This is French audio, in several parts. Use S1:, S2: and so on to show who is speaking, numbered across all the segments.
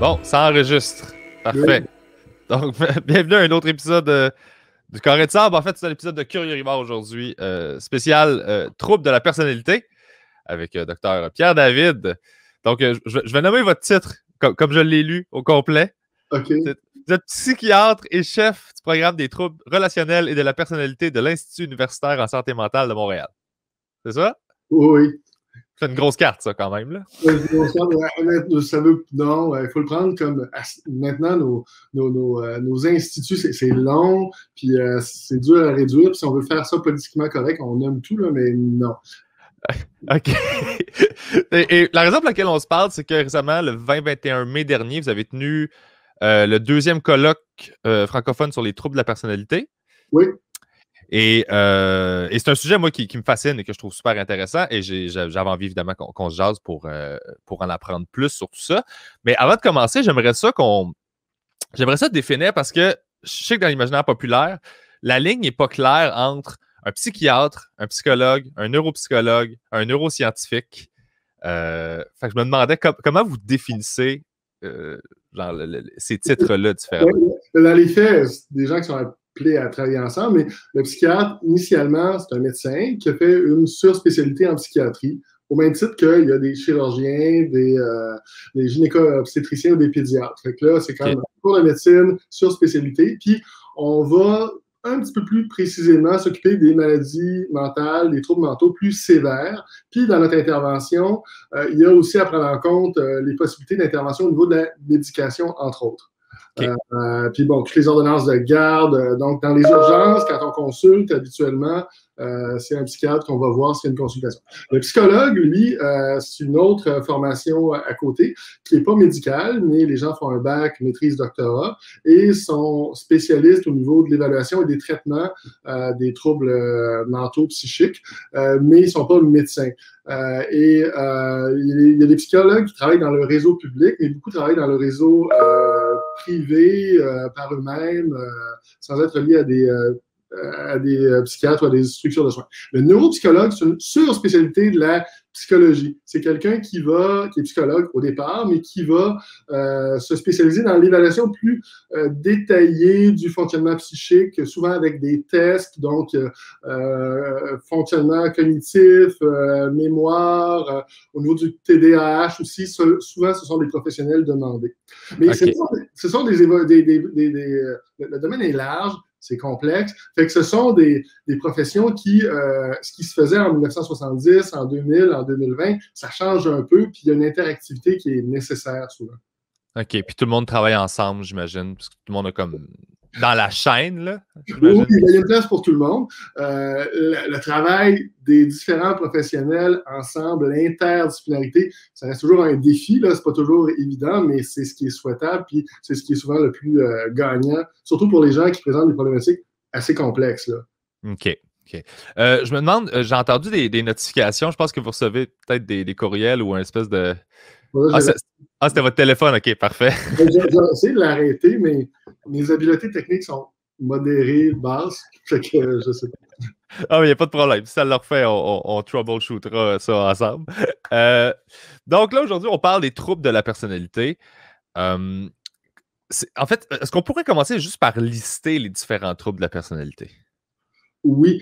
S1: Bon, ça enregistre. Parfait.
S2: Oui.
S1: Donc, bienvenue à un autre épisode du Carré de Sable. En fait, c'est un épisode de Curieux Rivard aujourd'hui, spécial trouble de la personnalité avec Dr. Pierre David. Donc, je vais nommer votre titre comme je l'ai lu au complet.
S2: OK.
S1: Vous êtes psychiatre et chef du programme des troubles relationnels et de la personnalité de l'Institut universitaire en santé mentale de Montréal. C'est ça?
S2: Oui.
S1: C'est une grosse carte, ça, quand même, là.
S2: Ça veut, non, il faut le prendre comme maintenant, nos instituts, c'est long, puis c'est dur à réduire. Puis si on veut faire ça politiquement correct, on nomme tout, là, mais non.
S1: OK. Et la raison pour laquelle on se parle, c'est que récemment, le 20-21 mai dernier, vous avez tenu le deuxième colloque francophone sur les troubles de la personnalité.
S2: Oui.
S1: Et c'est un sujet, moi, qui me fascine et que je trouve super intéressant. Et j'avais envie, évidemment, qu'on se jase pour en apprendre plus sur tout ça. Mais avant de commencer, j'aimerais ça définir parce que je sais que dans l'imaginaire populaire, la ligne n'est pas claire entre un psychiatre, un psychologue, un neuropsychologue, un neuroscientifique. Fait que je me demandais comment vous définissez ces titres-là différemment.
S2: Dans les faits, c'est des gens qui sont appelés à travailler ensemble, mais le psychiatre, initialement, c'est un médecin qui a fait une surspécialité en psychiatrie, au même titre qu'il y a des chirurgiens, des gynéco-obstétriciens ou des pédiatres. Fait que là, c'est quand même un cours de médecine surspécialité. Puis, on va un petit peu plus précisément s'occuper des maladies mentales, des troubles mentaux plus sévères. Puis, dans notre intervention, il y a aussi à prendre en compte les possibilités d'intervention au niveau de la médication, entre autres.
S1: Okay.
S2: Puis bon, toutes les ordonnances de garde. Donc, dans les urgences, quand on consulte, habituellement, c'est un psychiatre qu'on va voir s'il y a une consultation. Le psychologue, lui, c'est une autre formation à côté qui n'est pas médicale, mais les gens font un bac, maîtrise, doctorat et sont spécialistes au niveau de l'évaluation et des traitements des troubles mentaux, psychiques, mais ils ne sont pas médecins. Il y a des psychologues qui travaillent dans le réseau public, mais beaucoup travaillent dans le réseau privé par eux-mêmes, sans être liés à des psychiatres ou à des structures de soins. Le neuropsychologue, c'est une surspécialité de la psychologie. C'est quelqu'un qui est psychologue au départ, mais qui va se spécialiser dans l'évaluation plus détaillée du fonctionnement psychique, souvent avec des tests, donc fonctionnement cognitif, mémoire, au niveau du TDAH aussi, souvent ce sont des professionnels demandés. Mais okay. Le domaine est large, c'est complexe. Fait que ce sont des professions ce qui se faisait en 1970, en 2000, en 2020, ça change un peu, puis il y a une interactivité qui est nécessaire souvent.
S1: OK, puis tout le monde travaille ensemble, j'imagine, parce que tout le monde a comme... Dans la chaîne, là?
S2: Oui, il y a une place pour tout le monde. Le travail des différents professionnels ensemble, l'interdisciplinarité, ça reste toujours un défi, là, c'est pas toujours évident, mais c'est ce qui est souhaitable, puis c'est ce qui est souvent le plus gagnant, surtout pour les gens qui présentent des problématiques assez complexes, là.
S1: OK. Je me demande, j'ai entendu des notifications, je pense que vous recevez peut-être des courriels ou un espèce de... c'était votre téléphone, OK, parfait.
S2: J'ai essayé de l'arrêter, mais mes habiletés techniques sont modérées, basses, fait que je sais pas.
S1: Ah, mais il n'y a pas de problème. Si ça le refait, on troubleshootera ça ensemble. Donc là, aujourd'hui, on parle des troubles de la personnalité. En fait, est-ce qu'on pourrait commencer juste par lister les différents troubles de la personnalité?
S2: Oui.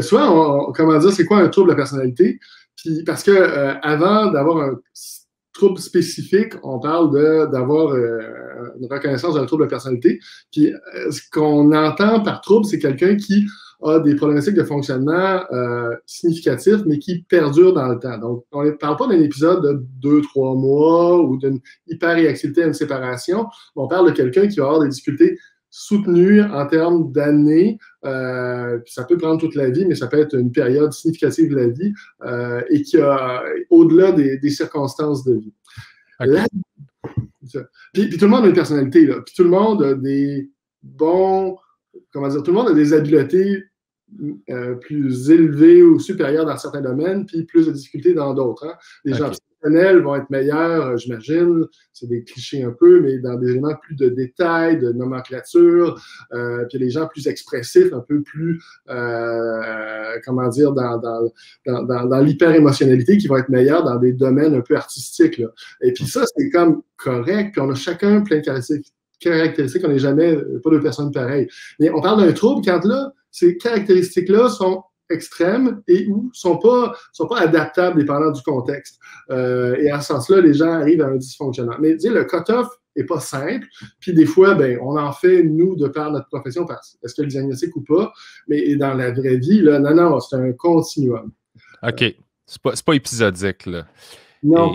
S2: Soit, comment dire, c'est quoi un trouble de la personnalité? Puis, parce que avant d'avoir un trouble spécifique, on parle d'avoir une reconnaissance d'un trouble de personnalité. Puis, ce qu'on entend par trouble, c'est quelqu'un qui a des problématiques de fonctionnement significatifs, mais qui perdurent dans le temps. Donc, on ne parle pas d'un épisode de 2-3 mois ou d'une hyper-réactivité à une séparation. On parle de quelqu'un qui va avoir des difficultés soutenues en termes d'années. Ça peut prendre toute la vie, mais ça peut être une période significative de la vie et qui a au-delà des circonstances de vie. Okay. Puis tout le monde a une personnalité, là. Puis tout le monde a des bons... Comment dire? Tout le monde a des habiletés plus élevées ou supérieures dans certains domaines, puis plus de difficultés dans d'autres. Hein? Les gens émotionnels vont être meilleurs, j'imagine, c'est des clichés un peu, mais dans des éléments plus de détails, de nomenclature, puis les gens plus expressifs, un peu plus, comment dire, dans l'hyper-émotionnalité qui vont être meilleurs dans des domaines un peu artistiques, là. Et puis ça, c'est comme correct, puis on a chacun plein de caractéristiques, on n'est jamais pas deux personnes pareilles. Mais on parle d'un trouble quand là, ces caractéristiques-là sont extrêmes et ou sont pas adaptables dépendant du contexte. Et à ce sens-là, les gens arrivent à un dysfonctionnement. Mais dire le cut-off n'est pas simple. Puis des fois, ben, on en fait, nous, de par notre profession, est-ce que le diagnostic ou pas? Mais dans la vraie vie, là, non, c'est un continuum.
S1: OK. C'est pas épisodique, là.
S2: Non.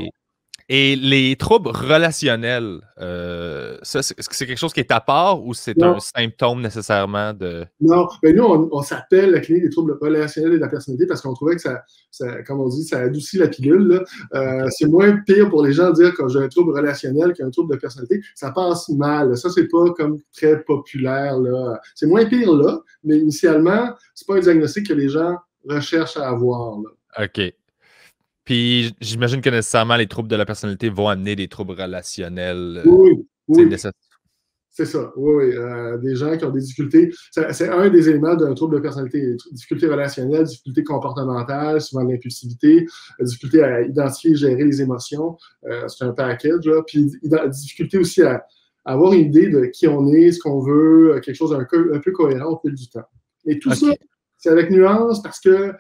S1: Et les troubles relationnels, ça, est-ce que c'est quelque chose qui est à part ou c'est un symptôme nécessairement de...
S2: Non, mais nous, on s'appelle la clinique des troubles relationnels et de la personnalité parce qu'on trouvait que ça, comme on dit, ça adoucit la pilule. C'est moins pire pour les gens de dire que j'ai un trouble relationnel qu'un trouble de personnalité. Ça passe mal. Ça, c'est pas comme très populaire, là. C'est moins pire là, mais initialement, c'est pas un diagnostic que les gens recherchent à avoir, là.
S1: OK. Puis j'imagine que nécessairement les troubles de la personnalité vont amener des troubles relationnels.
S2: Oui.
S1: C'est
S2: ça, oui. Des gens qui ont des difficultés. C'est un des éléments d'un trouble de personnalité. Difficultés relationnelles, difficultés comportementales, souvent l'impulsivité, difficulté à identifier et gérer les émotions. C'est un package, là. Puis difficulté aussi à avoir une idée de qui on est, ce qu'on veut, quelque chose un peu cohérent au fil du temps. Et tout ça, c'est avec nuance parce que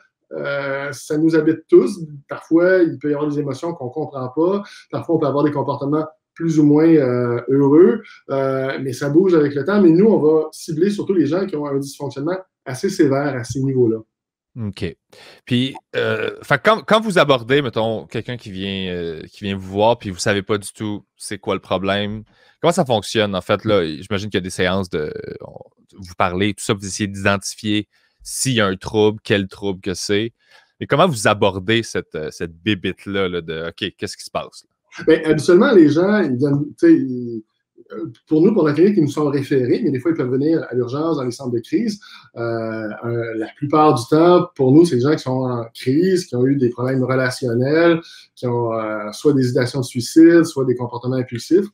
S2: ça nous habite tous. Parfois, il peut y avoir des émotions qu'on ne comprend pas. Parfois, on peut avoir des comportements plus ou moins heureux, mais ça bouge avec le temps. Mais nous, on va cibler surtout les gens qui ont un dysfonctionnement assez sévère à ces niveaux-là.
S1: OK. Puis, quand vous abordez, mettons, quelqu'un qui vient vous voir, puis vous ne savez pas du tout c'est quoi le problème, comment ça fonctionne? En fait, là, j'imagine qu'il y a des séances de vous parler, tout ça, vous essayez d'identifier s'il y a un trouble, quel trouble que c'est. Et comment vous abordez cette bébite-là là, de OK, qu'est-ce qui se passe?
S2: Bien, habituellement, les gens, ils donnent, pour nous, pour la clinique, ils nous sont référés, mais des fois, ils peuvent venir à l'urgence dans les centres de crise. La plupart du temps, pour nous, c'est des gens qui sont en crise, qui ont eu des problèmes relationnels, qui ont soit des hésitations de suicide, soit des comportements impulsifs.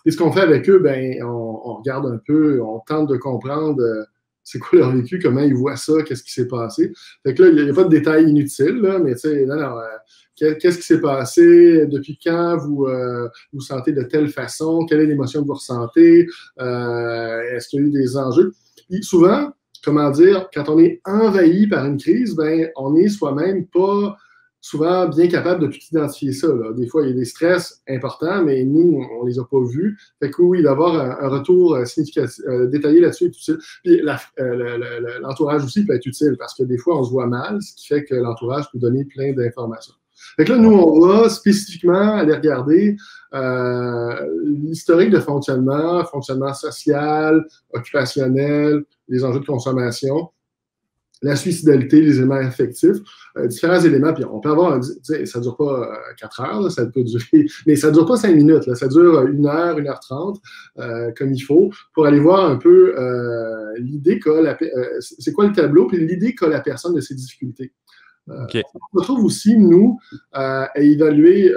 S2: Et ce qu'on fait avec eux, ben, on regarde un peu, on tente de comprendre c'est quoi leur vécu, comment ils voient ça, qu'est-ce qui s'est passé. Fait que là, il n'y a pas de détails inutiles, là, mais tu sais, qu'est-ce qui s'est passé, depuis quand vous vous sentez de telle façon, quelle est l'émotion que vous ressentez, est-ce qu'il y a eu des enjeux. Et souvent, comment dire, quand on est envahi par une crise, ben, on est soi-même pas souvent bien capable de tout identifier ça, là. Des fois, il y a des stress importants, mais nous, on les a pas vus. Fait que oui, d'avoir un retour significatif, détaillé là-dessus est utile. Puis l'entourage aussi peut être utile parce que des fois, on se voit mal, ce qui fait que l'entourage peut donner plein d'informations. Fait que là, nous, on va spécifiquement aller regarder l'historique de fonctionnement social, occupationnel, les enjeux de consommation, la suicidalité, les éléments affectifs, différents éléments. Puis on peut avoir, ça ne dure pas 4 heures, là, ça peut durer, mais ça ne dure pas 5 minutes, là, ça dure 1 heure, 1h30, comme il faut, pour aller voir un peu l'idée qu'a c'est quoi le tableau, puis l'idée qu'a la personne de ses difficultés.
S1: Okay.
S2: On se retrouve aussi, nous, à évaluer,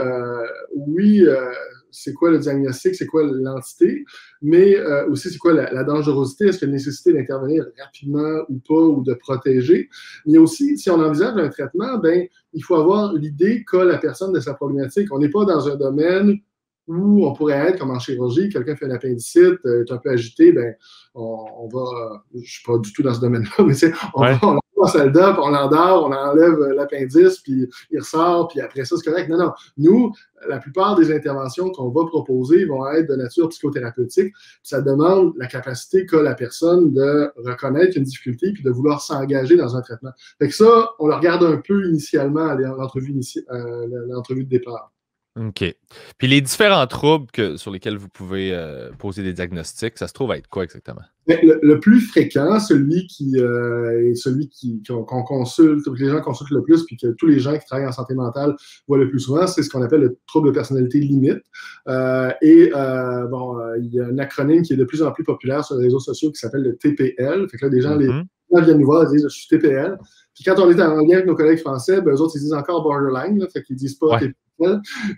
S2: c'est quoi le diagnostic, c'est quoi l'entité, mais aussi c'est quoi la dangerosité, est-ce qu'il y a une nécessité d'intervenir rapidement ou pas, ou de protéger. Mais aussi, si on envisage un traitement, ben, il faut avoir l'idée qu'a la personne de sa problématique. On n'est pas dans un domaine où on pourrait être comme en chirurgie, quelqu'un fait un appendicite, est un peu agité, ben, on va, je ne suis pas du tout dans ce domaine-là, mais on va en salle d'op, on l'endort, on enlève l'appendice, puis il ressort, puis après ça, c'est correct. Non. Nous, la plupart des interventions qu'on va proposer vont être de nature psychothérapeutique. Ça demande la capacité qu'a la personne de reconnaître une difficulté puis de vouloir s'engager dans un traitement. Fait que ça, on le regarde un peu initialement à l'entrevue de départ.
S1: OK. Puis les différents troubles sur lesquels vous pouvez poser des diagnostics, ça se trouve à être quoi exactement?
S2: Le plus fréquent, celui qu'on consulte, que les gens consultent le plus, puis que tous les gens qui travaillent en santé mentale voient le plus souvent, c'est ce qu'on appelle le trouble de personnalité limite. Il y a un acronyme qui est de plus en plus populaire sur les réseaux sociaux qui s'appelle le TPL. Fait que là, des gens, les gens viennent nous voir et disent « je suis TPL ». Puis quand on est en lien avec nos collègues français, ben, eux autres, ils disent encore borderline, là, fait qu'ils disent pas TPL.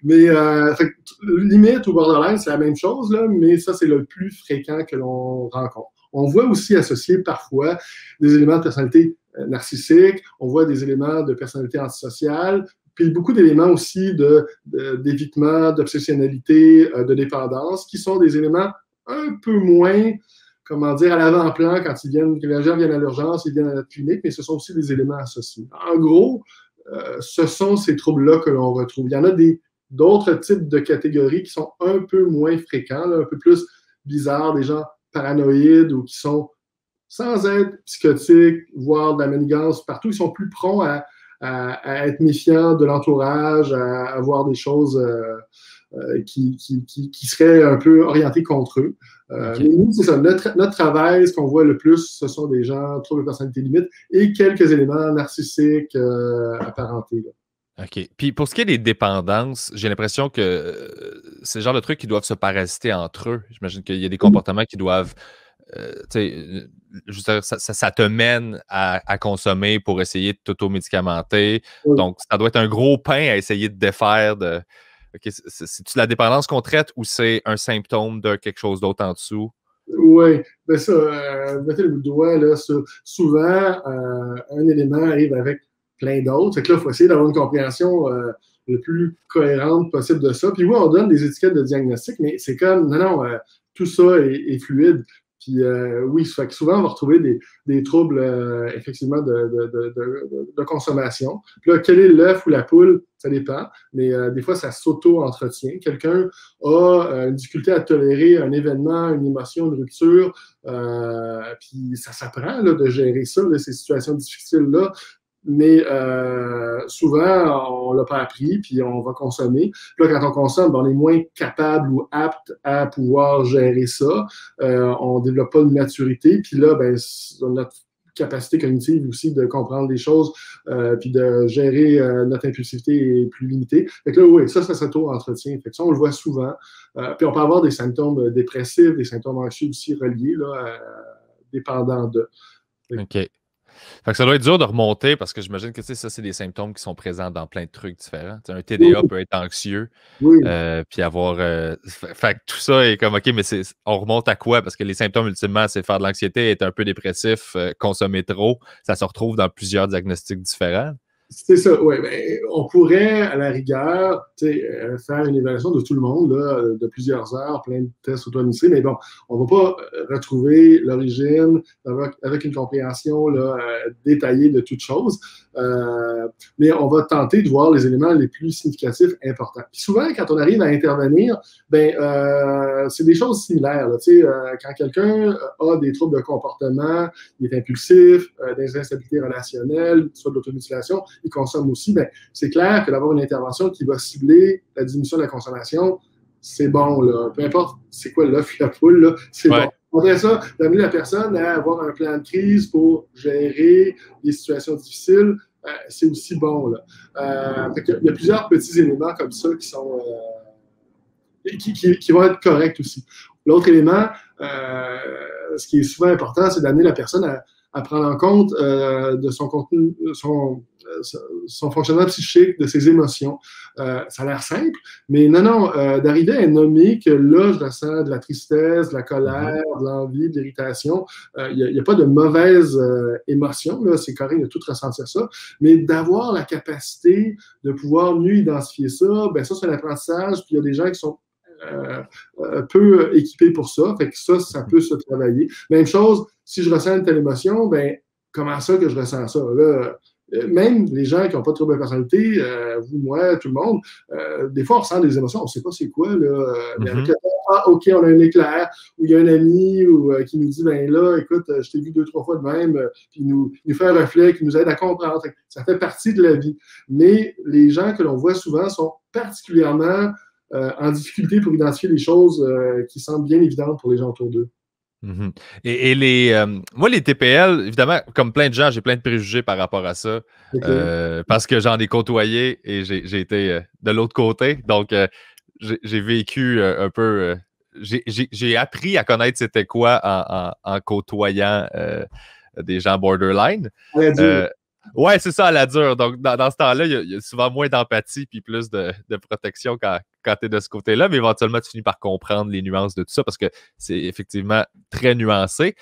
S2: Mais fait limite ou borderline, c'est la même chose, là, mais ça, c'est le plus fréquent que l'on rencontre. On voit aussi associer parfois des éléments de personnalité narcissique, on voit des éléments de personnalité antisociale, puis beaucoup d'éléments aussi d'évitement, d'obsessionnalité, de dépendance, qui sont des éléments un peu moins, comment dire, à l'avant-plan quand les gens viennent à l'urgence, ils viennent à la clinique, mais ce sont aussi des éléments associés. En gros, ce sont ces troubles-là que l'on retrouve. Il y en a d'autres types de catégories qui sont un peu moins fréquents, là, un peu plus bizarres, des gens paranoïdes ou qui sont sans être psychotiques, voire de la manigance partout, ils sont plus prompts à être méfiants de l'entourage, à avoir des choses qui seraient un peu orientées contre eux.
S1: Okay.
S2: Mais nous, c'est ça. Notre travail, ce qu'on voit le plus, ce sont des gens troubles de personnalité limite et quelques éléments narcissiques apparentés. Là.
S1: OK. Puis pour ce qui est des dépendances, j'ai l'impression que c'est le genre de trucs qui doivent se parasiter entre eux. J'imagine qu'il y a des comportements qui doivent. Ça te mène à consommer pour essayer de t'automédicamenter.
S2: Oui.
S1: Donc, ça doit être un gros pain à essayer de défaire de. Okay, c'est-tu la dépendance qu'on traite ou c'est un symptôme de quelque chose d'autre en dessous?
S2: Oui, ben ça, mettez le doigt là, souvent, un élément arrive avec plein d'autres. Fait que là, il faut essayer d'avoir une compréhension le plus cohérente possible de ça. Puis oui, on donne des étiquettes de diagnostic, mais c'est comme, non, tout ça est fluide. Puis oui, ça fait que souvent, on va retrouver des troubles, effectivement, de consommation. Puis là, quel est l'œuf ou la poule? Ça dépend. Mais des fois, ça s'auto-entretient. Quelqu'un a une difficulté à tolérer un événement, une émotion, une rupture. Puis ça s'apprend là, de gérer ça, là, ces situations difficiles-là. Mais souvent, on ne l'a pas appris, puis on va consommer. Puis là, quand on consomme, ben, on est moins capable ou apte à pouvoir gérer ça. On ne développe pas de maturité. Puis là, ben, notre capacité cognitive aussi de comprendre des choses, puis de gérer notre impulsivité est plus limitée. Fait que là, oui, ça s'auto-entretient. Fait que ça, on le voit souvent. Puis on peut avoir des symptômes dépressifs, des symptômes anxieux aussi reliés, là, dépendants de.
S1: OK. Fait que ça doit être dur de remonter parce que j'imagine que ça, c'est des symptômes qui sont présents dans plein de trucs différents. T'sais, un TDA peut être anxieux,
S2: oui.
S1: Puis avoir. Fait que tout ça est comme OK, mais on remonte à quoi? Parce que les symptômes, ultimement, c'est faire de l'anxiété, être un peu dépressif, consommer trop. Ça se retrouve dans plusieurs diagnostics différents.
S2: C'est ça, oui. Ben, on pourrait, à la rigueur, faire une évaluation de tout le monde, là, de plusieurs heures, plein de tests auto-administrés, mais bon, on ne va pas retrouver l'origine avec une compréhension là, détaillée de toutes choses, mais on va tenter de voir les éléments les plus significatifs importants. Puis souvent, quand on arrive à intervenir, ben, c'est des choses similaires. Là, quand quelqu'un a des troubles de comportement, il est impulsif, des instabilités relationnelles, soit de l'automutilation, il consomme aussi, ben, c'est clair que d'avoir une intervention qui va cibler la diminution de la consommation, c'est bon, là. Peu importe c'est quoi l'œuf et la poule, là, c'est bon. Après ça, d'amener la personne à avoir un plan de crise pour gérer les situations difficiles, c'est aussi bon, là. Il y a plusieurs petits éléments comme ça qui sont qui vont être corrects aussi. L'autre élément, ce qui est souvent important, c'est d'amener la personne à prendre en compte de son contenu, son fonctionnement psychique, de ses émotions. Ça a l'air simple, mais non, d'arriver à nommer que là, je ressens de la tristesse, de la colère, de l'envie, de l'irritation. Il n'y a pas de mauvaise émotion, là, c'est correct de tout ressentir ça, mais d'avoir la capacité de pouvoir mieux identifier ça, ben ça, c'est un apprentissage, puis il y a des gens qui sont peu équipés pour ça, fait que ça peut se travailler. Même chose, si je ressens une telle émotion, ben comment ça que je ressens ça? Là, même les gens qui n'ont pas de trouble de personnalité, vous, moi, tout le monde, des fois, on ressent des émotions, on ne sait pas c'est quoi. Là, mais avec le temps, OK, on a un éclair, ou il y a un ami qui nous dit, ben là, écoute, je t'ai vu 2-3 fois de même, puis il nous fait un reflet qui nous aide à comprendre. Ça fait partie de la vie. Mais les gens que l'on voit souvent sont particulièrement en difficulté pour identifier les choses qui semblent bien évidentes pour les gens autour d'eux.
S1: Mm-hmm. Et moi, les TPL, évidemment, comme plein de gens, j'ai plein de préjugés par rapport à ça. Okay. Parce que j'en ai côtoyé et j'ai été de l'autre côté. Donc, j'ai vécu un peu. J'ai appris à connaître c'était quoi en côtoyant des gens borderline. Ouais, c'est ça, à la dure. Donc, dans ce temps-là, il y a souvent moins d'empathie puis plus de protection quand tu es de ce côté-là, mais éventuellement, tu finis par comprendre les nuances de tout ça parce que c'est effectivement très nuancé.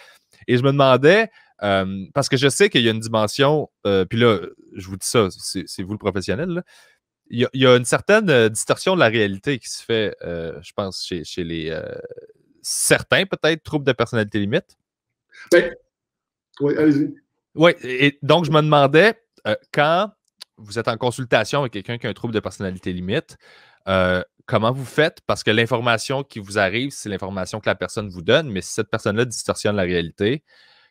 S1: Et je me demandais, parce que je sais qu'il y a une dimension, puis là, je vous dis ça, c'est vous le professionnel, là. Il y a une certaine distorsion de la réalité qui se fait, je pense, chez les certains, peut-être, troubles de personnalité limite.
S2: Ben, oui, allez-y.
S1: Oui, et donc je me demandais, quand vous êtes en consultation avec quelqu'un qui a un trouble de personnalité limite, comment vous faites? Parce que l'information qui vous arrive, c'est l'information que la personne vous donne, mais si cette personne-là distorsionne la réalité,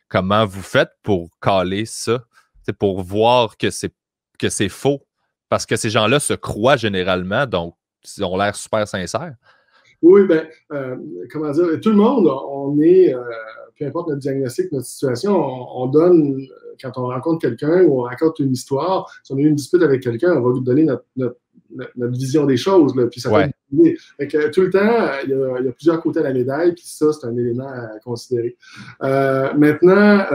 S1: comment vous faites pour caler ça? C'est pour voir que c'est faux. Parce que ces gens-là se croient généralement, donc ils ont l'air super sincères.
S2: Oui, ben, comment dire, tout le monde, on est, peu importe notre diagnostic, notre situation, on donne, quand on rencontre quelqu'un ou on raconte une histoire, si on a eu une dispute avec quelqu'un, on va lui donner notre vision des choses, là, puis ça peut
S1: Ouais.
S2: être fait que, tout le temps, il y a plusieurs côtés à la médaille, puis ça, c'est un élément à considérer. Maintenant,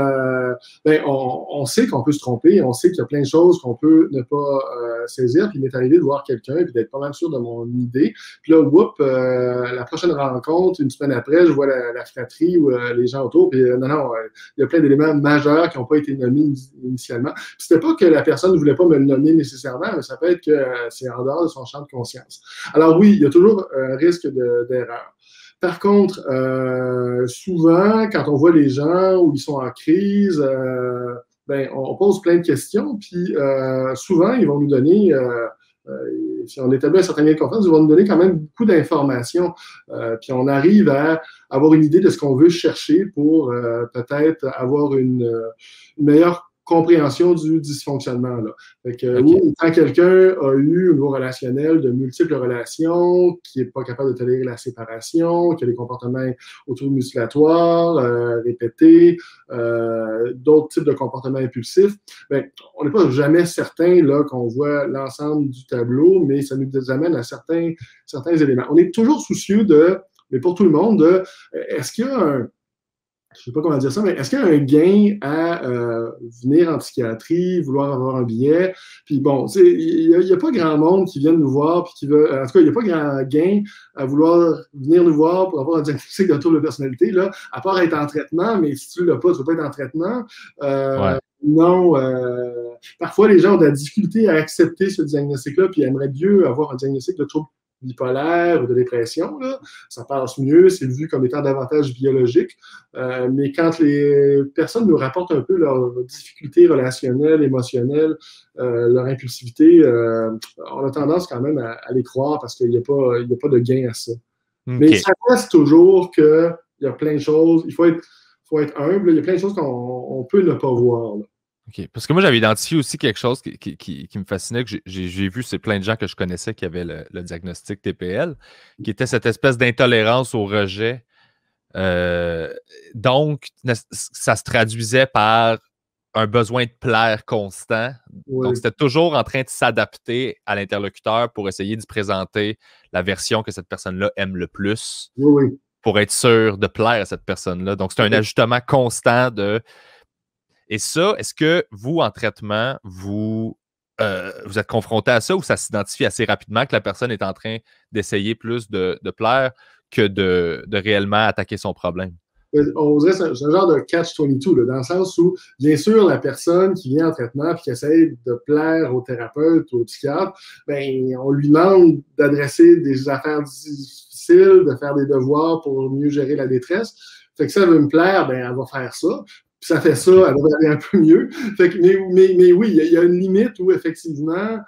S2: ben, on sait qu'on peut se tromper, on sait qu'il y a plein de choses qu'on peut ne pas saisir, puis il m'est arrivé de voir quelqu'un, puis d'être pas mal sûr de mon idée, puis là, whoop, la prochaine rencontre, une semaine après, je vois la fratrie ou les gens autour, puis non, il y a plein d'éléments majeurs qui n'ont pas été nommés initialement. Puis c'était pas que la personne ne voulait pas me le nommer nécessairement, mais ça peut être que c'est en dehors de son champ de conscience. Alors oui, il y a toujours un risque d'erreur. Par contre, souvent, quand on voit les gens où ils sont en crise, ben, on pose plein de questions, puis souvent, ils vont nous donner, si on établit un certain lien de confiance, ils vont nous donner quand même beaucoup d'informations, puis on arrive à avoir une idée de ce qu'on veut chercher pour peut-être avoir une meilleure compréhension du dysfonctionnement. Là. Fait que,
S1: OK.
S2: oui, quand quelqu'un a eu au niveau relationnel de multiples relations, qui n'est pas capable de tolérer la séparation, qui a des comportements auto-musculatoires, répétés, d'autres types de comportements impulsifs, ben, on n'est pas jamais certain là, qu'on voit l'ensemble du tableau, mais ça nous amène à certains éléments. On est toujours soucieux mais pour tout le monde, est-ce qu'il y a je ne sais pas comment dire ça, mais est-ce qu'il y a un gain à venir en psychiatrie, vouloir avoir un billet? Puis bon, il n'y a pas grand monde qui vient nous voir, puis qui veut. En tout cas, il n'y a pas grand gain à vouloir venir nous voir pour avoir un diagnostic de trouble de personnalité, là, à part être en traitement, mais si tu ne l'as pas, tu ne vas pas être en traitement.
S1: Ouais.
S2: Non, parfois les gens ont de la difficulté à accepter ce diagnostic-là, puis aimeraient mieux avoir un diagnostic de trouble bipolaire ou de dépression, là, ça passe mieux, c'est vu comme étant davantage biologique. Mais quand les personnes nous rapportent un peu leurs difficultés relationnelles, émotionnelles, leur impulsivité, on a tendance quand même à les croire parce qu'il n'y a pas de gain à ça.
S1: OK.
S2: Mais ça reste toujours qu'il y a plein de choses, il faut être humble, il y a plein de choses qu'on peut ne pas voir. Là.
S1: OK. Parce que moi, j'avais identifié aussi quelque chose qui me fascinait, que j'ai vu, c'est plein de gens que je connaissais qui avaient le diagnostic TPL, qui était cette espèce d'intolérance au rejet. Donc, ça se traduisait par un besoin de plaire constant.
S2: Oui.
S1: Donc, c'était toujours en train de s'adapter à l'interlocuteur pour essayer de présenter la version que cette personne-là aime le plus
S2: Oui.
S1: pour être sûr de plaire à cette personne-là. Donc, c'est un ajustement constant de... Et ça, est-ce que vous, en traitement, vous êtes confronté à ça ou ça s'identifie assez rapidement que la personne est en train d'essayer plus de plaire que de réellement attaquer son problème?
S2: On dirait que c'est un genre de catch-22, dans le sens où, bien sûr, la personne qui vient en traitement et qui essaie de plaire au thérapeute ou au psychiatre, ben, on lui demande d'adresser des affaires difficiles, de faire des devoirs pour mieux gérer la détresse. Fait que ça veut me plaire, ben, elle va faire ça. Puis ça fait ça, elle va aller un peu mieux. Fait que, mais oui, il y a une limite où, effectivement,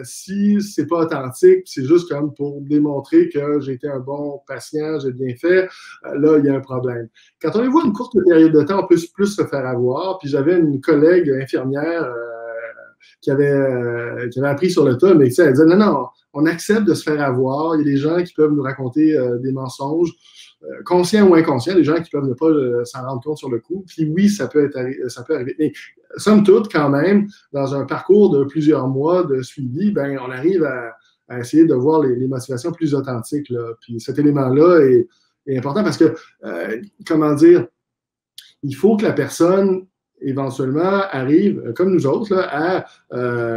S2: si c'est pas authentique, c'est juste comme pour démontrer que j'ai été un bon patient, j'ai bien fait, là, il y a un problème. Quand on les voit une courte période de temps, on peut plus se faire avoir. Puis j'avais une collègue infirmière qui avait appris sur le tas, mais elle disait non, on accepte de se faire avoir. Il y a des gens qui peuvent nous raconter des mensonges. Conscients ou inconscients, des gens qui peuvent ne pas s'en rendre compte sur le coup. Puis oui, ça peut arriver. Mais somme toute, quand même, dans un parcours de plusieurs mois de suivi, ben, on arrive à essayer de voir les motivations plus authentiques. Là. Puis cet élément-là est important parce que, comment dire, il faut que la personne éventuellement arrivent, comme nous autres, là,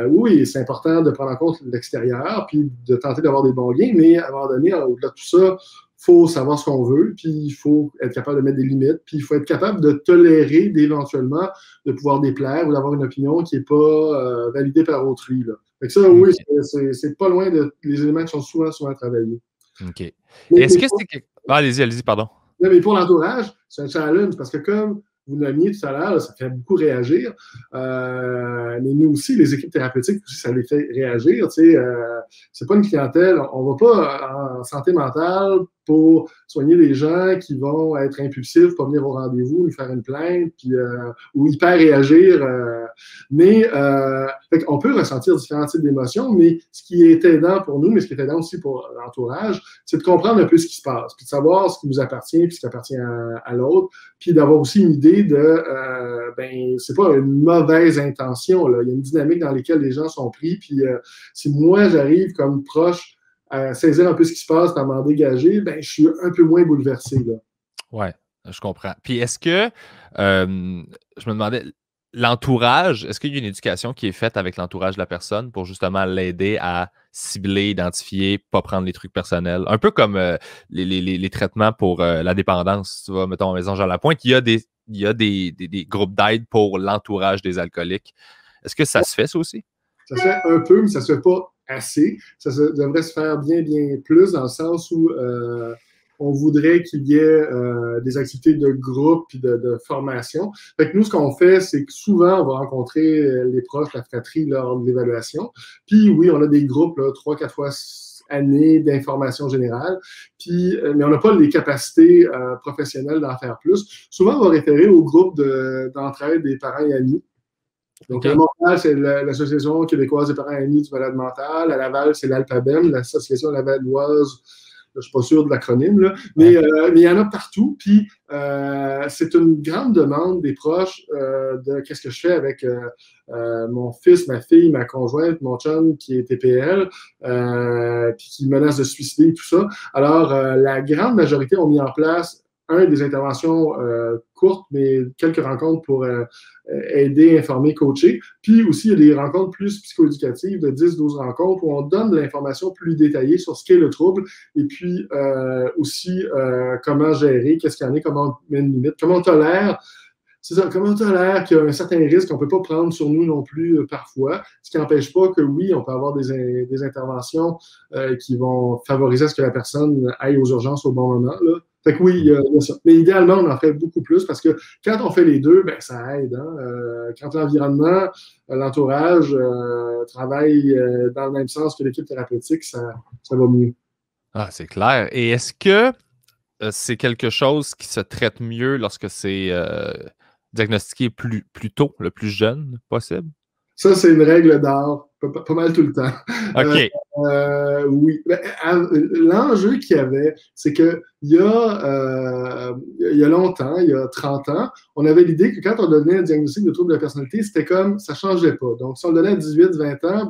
S2: oui, c'est important de prendre en compte l'extérieur, puis de tenter d'avoir des bons gains, mais à un moment donné, au-delà de tout ça, il faut savoir ce qu'on veut, puis il faut être capable de mettre des limites, puis il faut être capable de tolérer d'éventuellement de pouvoir déplaire ou d'avoir une opinion qui n'est pas validée par autrui. Là. Fait que ça, oui, c'est pas loin des éléments qui sont souvent travaillés.
S1: OK. Est-ce que c'est... allez-y, pardon.
S2: Non, mais pour l'entourage, c'est un challenge parce que comme vous nommiez tout à l'heure, là, ça fait beaucoup réagir. Mais nous aussi, les équipes thérapeutiques, ça les fait réagir. C'est pas une clientèle. On va pas en santé mentale pour soigner les gens qui vont être impulsifs, pas venir au rendez-vous, nous faire une plainte, puis, ou hyper réagir. Mais on peut ressentir différents types d'émotions, mais ce qui est aidant pour nous, mais ce qui est aidant aussi pour l'entourage, c'est de comprendre un peu ce qui se passe, puis de savoir ce qui nous appartient, puis ce qui appartient à l'autre, puis d'avoir aussi une idée de, c'est pas une mauvaise intention, là. Il y a une dynamique dans laquelle les gens sont pris, puis si moi j'arrive comme proche à saisir un peu ce qui se passe, à m'en dégager, je suis un peu moins bouleversé, là.
S1: Ouais, je comprends. Puis est-ce que, je me demandais, l'entourage, est-ce qu'il y a une éducation qui est faite avec l'entourage de la personne pour justement l'aider à cibler, identifier, pas prendre les trucs personnels? Un peu comme les traitements pour la dépendance. Tu vois, mettons, à Maison Jean Lapointe, il y a des groupes d'aide pour l'entourage des alcooliques. Est-ce que ça se fait, ça aussi?
S2: Ça se fait un peu, mais ça se fait pas assez. Ça devrait se faire bien plus dans le sens où on voudrait qu'il y ait des activités de groupe et de formation. Fait que nous, ce qu'on fait, c'est que souvent, on va rencontrer les proches, la fratrie lors de l'évaluation. Puis oui, on a des groupes, 3-4 fois année d'information générale, puis, mais on n'a pas les capacités professionnelles d'en faire plus. Souvent, on va référer au groupe d'entraide des parents et amis. Donc, à Montréal, c'est l'Association québécoise des parents et amis du malade mental. À Laval, c'est l'ALPABEM, l'Association lavalloise, je ne suis pas sûr de l'acronyme, là, mais il y en a partout. Puis, c'est une grande demande des proches de qu'est-ce que je fais avec mon fils, ma fille, ma conjointe, mon chum qui est TPL, puis qui menace de se suicider et tout ça. Alors, la grande majorité ont mis en place des interventions courtes, mais quelques rencontres pour aider, informer, coacher. Puis aussi, il y a des rencontres plus psychoéducatives de 10-12 rencontres où on donne de l'information plus détaillée sur ce qu'est le trouble et puis aussi comment gérer, qu'est-ce qu'il y en a, comment on met une limite, comment on tolère. C'est ça, comment on tolère qu'il y a un certain risque qu'on ne peut pas prendre sur nous non plus parfois, ce qui n'empêche pas que oui, on peut avoir des interventions qui vont favoriser à ce que la personne aille aux urgences au bon moment, là. Fait que oui, il y a ça. Mais idéalement, on en fait beaucoup plus parce que quand on fait les deux, ça aide. Hein? Quand l'environnement, l'entourage travaille dans le même sens que l'équipe thérapeutique, ça va mieux.
S1: Ah, c'est clair. Et est-ce que c'est quelque chose qui se traite mieux lorsque c'est diagnostiqué plus tôt, le plus jeune possible?
S2: Ça, c'est une règle d'art, pas mal tout le temps.
S1: OK.
S2: Oui. L'enjeu qu'il y avait, c'est qu'il y a longtemps, il y a 30 ans, on avait l'idée que quand on donnait un diagnostic de trouble de la personnalité, c'était comme, ça ne changeait pas. Donc, si on le donnait à 18-20 ans,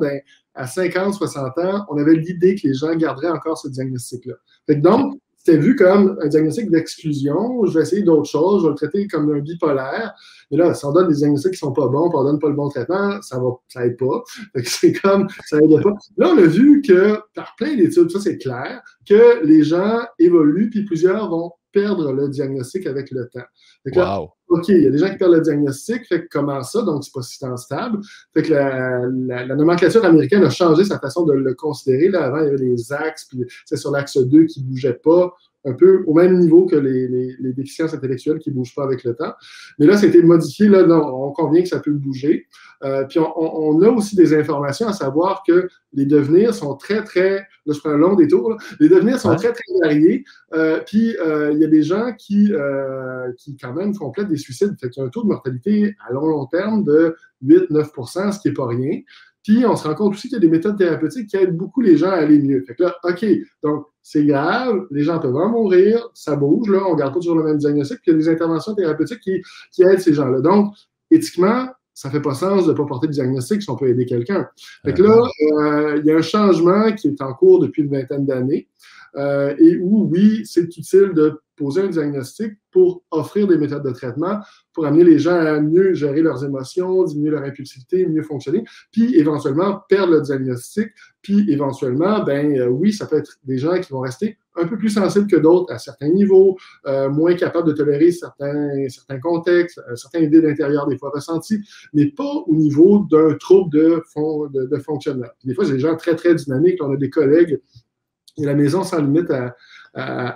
S2: à 50-60 ans, on avait l'idée que les gens garderaient encore ce diagnostic-là. Donc, c'était vu comme un diagnostic d'exclusion. Je vais essayer d'autres choses. Je vais le traiter comme un bipolaire. Mais là, si on donne des diagnostics qui ne sont pas bons, puis on ne donne pas le bon traitement, ça n'aide pas. C'est comme, ça n'aide pas. Là, on a vu que, par plein d'études, ça c'est clair, que les gens évoluent, puis plusieurs vont perdre le diagnostic avec le temps. Fait que là, OK, il y a des gens qui perdent le diagnostic, fait que comment ça? Donc, c'est pas si tant stable. Fait que la nomenclature américaine a changé sa façon de le considérer. Là, avant, il y avait des axes, puis c'est sur l'axe 2 qui ne bougeait pas, un peu au même niveau que les déficiences intellectuelles qui ne bougent pas avec le temps. Mais là, ça a été modifié. Là, non, on convient que ça peut bouger. Puis on a aussi des informations à savoir que les devenirs sont très, très... Là, je prends un long détour. Là. Les devenirs sont très, très variés. Puis il y a des gens qui quand même complètent des suicides. Fait qu'il y a un taux de mortalité à long terme de 8-9 %, ce qui n'est pas rien. Puis, on se rend compte aussi qu'il y a des méthodes thérapeutiques qui aident beaucoup les gens à aller mieux. Fait que là, OK, donc c'est grave, les gens peuvent en mourir, ça bouge, là, on ne garde pas toujours le même diagnostic, puis il y a des interventions thérapeutiques qui aident ces gens-là. Donc, éthiquement, ça ne fait pas sens de ne pas porter de diagnostic si on peut aider quelqu'un. Fait que là, il y a un changement qui est en cours depuis une vingtaine d'années. et où, oui, c'est utile de poser un diagnostic pour offrir des méthodes de traitement, pour amener les gens à mieux gérer leurs émotions, diminuer leur impulsivité, mieux fonctionner, puis éventuellement perdre le diagnostic, puis éventuellement, oui, ça peut être des gens qui vont rester un peu plus sensibles que d'autres à certains niveaux, moins capables de tolérer certains contextes, certains vides intérieurs des fois ressentis, mais pas au niveau d'un trouble de fonctionnement. Puis des fois, c'est des gens très, très dynamiques. On a des collègues, il y a la maison sans limite à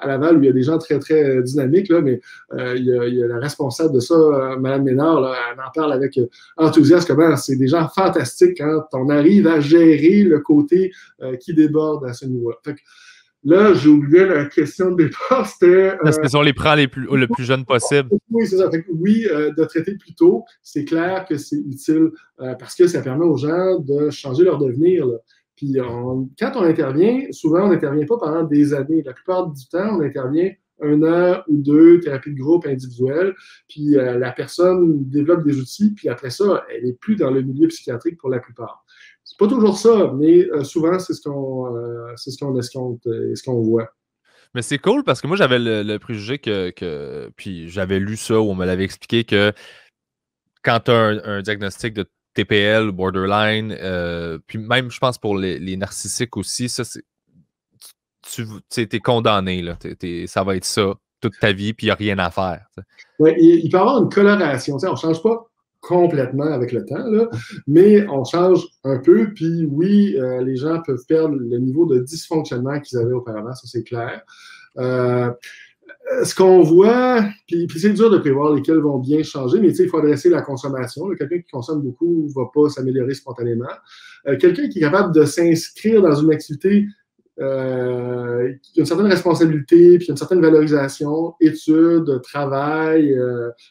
S2: Laval où il y a des gens très, très dynamiques, là, mais il y a la responsable de ça, Mme Ménard, là, elle en parle avec enthousiasme, comment c'est des gens fantastiques quand on arrive à gérer le côté qui déborde à ce niveau-là. Fait que, là, j'ai oublié la question de départ, c'était...
S1: Est-ce qu'on les prend le plus jeune possible?
S2: Oui, c'est ça. Fait que, oui, de traiter plus tôt, c'est clair que c'est utile parce que ça permet aux gens de changer leur devenir, là. Puis quand on intervient, souvent, on n'intervient pas pendant des années. La plupart du temps, on intervient 1 an ou 2, thérapie de groupe individuelle, puis la personne développe des outils, puis après ça, elle n'est plus dans le milieu psychiatrique pour la plupart. C'est pas toujours ça, mais souvent, c'est ce qu'on escompte et ce qu'on voit.
S1: Mais c'est cool parce que moi, j'avais le préjugé puis j'avais lu ça où on me l'avait expliqué que quand tu as un diagnostic de TPL ou borderline, puis même, je pense, pour les narcissiques aussi, ça, tu es condamné. Là. Ça va être ça toute ta vie, puis il n'y a rien à faire.
S2: Oui, il peut y avoir une coloration. On ne change pas complètement avec le temps, là, mais on change un peu. Puis oui, les gens peuvent perdre le niveau de dysfonctionnement qu'ils avaient auparavant, ça c'est clair. Ce qu'on voit, puis c'est dur de prévoir lesquels vont bien changer, mais il faut adresser la consommation. Quelqu'un qui consomme beaucoup ne va pas s'améliorer spontanément. Quelqu'un qui est capable de s'inscrire dans une activité qui a une certaine responsabilité, puis une certaine valorisation, études, travail,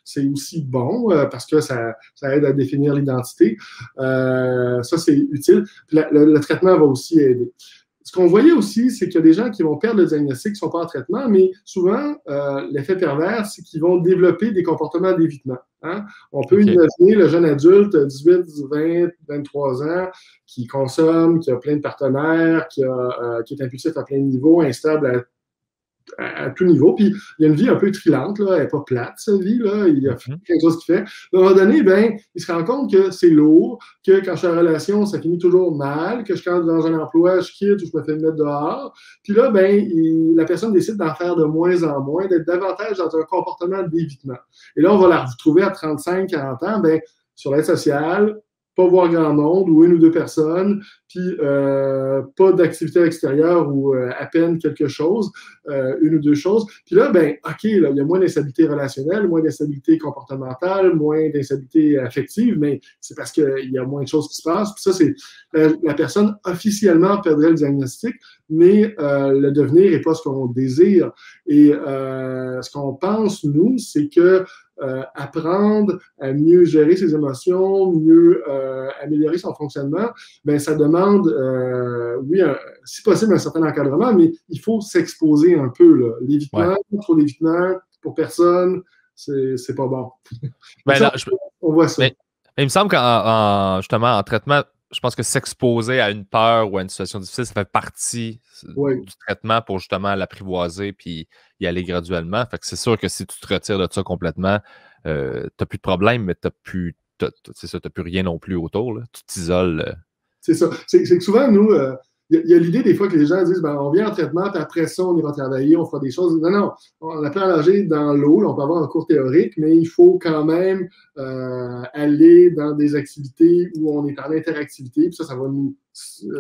S2: c'est aussi bon parce que ça aide à définir l'identité. Ça, c'est utile. Puis le traitement va aussi aider. Ce qu'on voyait aussi, c'est qu'il y a des gens qui vont perdre le diagnostic, qui ne sont pas en traitement, mais souvent, l'effet pervers, c'est qu'ils vont développer des comportements d'évitement. Hein? On peut imaginer le jeune adulte, 18, 20, 23 ans, qui consomme, qui a plein de partenaires, qui est impulsif à plein de niveaux, instable à tout niveau. Puis il y a une vie un peu trilante, là. Elle n'est pas plate, cette vie, là. Il y a quelque chose qu'il fait. À un moment donné, il se rend compte que c'est lourd, que quand je suis en relation, ça finit toujours mal, que quand je suis dans un emploi, je quitte ou je me fais mettre dehors. Puis là, la personne décide d'en faire de moins en moins, d'être davantage dans un comportement d'évitement. Et là, on va la retrouver à 35, 40 ans, sur l'aide sociale, pas voir grand monde ou 1 ou 2 personnes, puis pas d'activité extérieure ou à peine quelque chose, 1 ou 2 choses. Puis là, OK, là, il y a moins d'instabilité relationnelle, moins d'instabilité comportementale, moins d'instabilité affective, mais c'est parce qu'il y a moins de choses qui se passent. Puis ça, c'est la personne officiellement perdrait le diagnostic, mais le devenir n'est pas ce qu'on désire. Et ce qu'on pense, nous, c'est que apprendre à mieux gérer ses émotions, mieux améliorer son fonctionnement, ça demande, oui, si possible, un certain encadrement, mais il faut s'exposer un peu. L'évitement, trop d'évitement pour personne, c'est pas bon. On voit ça.
S1: Mais il me semble justement, en traitement, je pense que s'exposer à une peur ou à une situation difficile, ça fait partie du traitement pour justement l'apprivoiser puis y aller graduellement. Fait que c'est sûr que si tu te retires de ça complètement, tu n'as plus de problème, mais tu n'as plus rien non plus autour. Là. Tu t'isoles.
S2: C'est ça. C'est que souvent, nous, il y a l'idée des fois que les gens disent on vient en traitement, puis après ça, on ira travailler, on fera des choses. Non, on apprend à nager dans l'eau, on peut avoir un cours théorique, mais il faut quand même aller dans des activités où on est en interactivité, puis ça va nous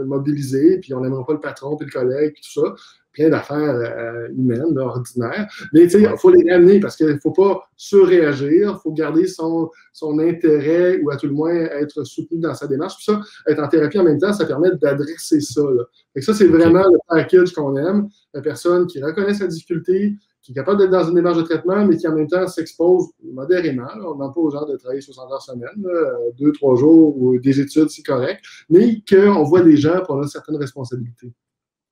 S2: mobiliser, puis on n'aimera pas le patron, puis le collègue, puis tout ça. Plein d'affaires humaines, ordinaires. Mais il faut les ramener parce qu'il ne faut pas surréagir, il faut garder son intérêt ou à tout le moins être soutenu dans sa démarche. Puis ça, être en thérapie en même temps, ça permet d'adresser ça. Fait que ça, c'est vraiment le package qu'on aime. La personne qui reconnaît sa difficulté, qui est capable d'être dans une démarche de traitement, mais qui en même temps s'expose modérément. Là. On ne demande pas aux gens de travailler 60 heures semaine, 2-3 jours ou des études, c'est correct, mais qu'on voit des gens pour une certaine responsabilité.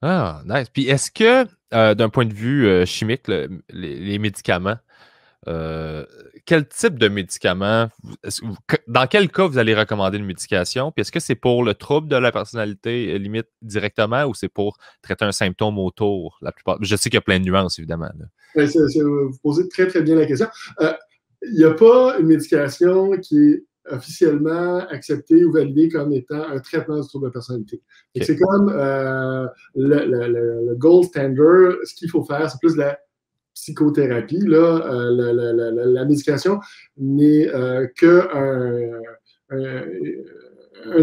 S1: Ah, nice. Puis est-ce que, d'un point de vue chimique, les médicaments quel type de médicament, dans quel cas vous allez recommander une médication? Puis est-ce que c'est pour le trouble de la personnalité limite directement ou c'est pour traiter un symptôme autour la plupart? Je sais qu'il y a plein de nuances, évidemment.
S2: Vous posez très, très bien la question. Il n'y a pas une médication qui est officiellement acceptée ou validée comme étant un traitement du trouble de personnalité. Okay. C'est comme le gold standard. Ce qu'il faut faire, c'est plus de la psychothérapie. Là, la médication n'est qu'un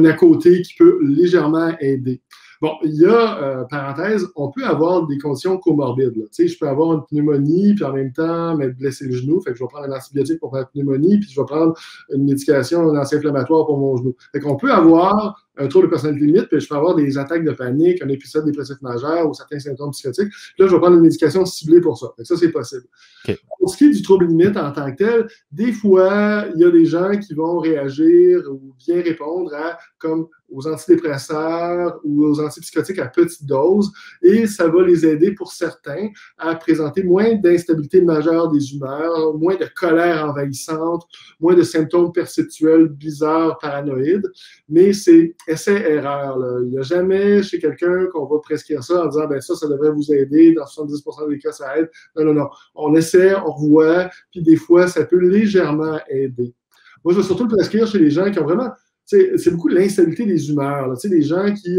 S2: à côté qui peut légèrement aider. Bon, il y a, parenthèse, on peut avoir des conditions comorbides. Tu sais, je peux avoir une pneumonie, puis en même temps m'être blessé le genou. Fait que je vais prendre un antibiotique pour faire la pneumonie, puis je vais prendre une médication, un anti-inflammatoire pour mon genou. Fait qu'on peut avoir un trouble de personnalité limite, puis je peux avoir des attaques de panique, un épisode dépressif majeur ou certains symptômes psychotiques. Puis là, je vais prendre une médication ciblée pour ça. Fait que ça, c'est possible. Okay. Pour ce qui est du trouble limite en tant que tel, des fois, il y a des gens qui vont réagir ou bien répondre à comme aux antidépresseurs ou aux antipsychotiques à petite dose, et ça va les aider pour certains à présenter moins d'instabilité majeure des humeurs, moins de colère envahissante, moins de symptômes perceptuels bizarres, paranoïdes, mais c'est essai-erreur. Il n'y a jamais chez quelqu'un qu'on va prescrire ça en disant ben ça devrait vous aider, dans 70% des cas, ça aide. Non. On essaie, on revoit, puis des fois, ça peut légèrement aider. Moi, je vais surtout le prescrire chez les gens qui ont vraiment... C'est beaucoup l'instabilité des humeurs. Là. Des gens qui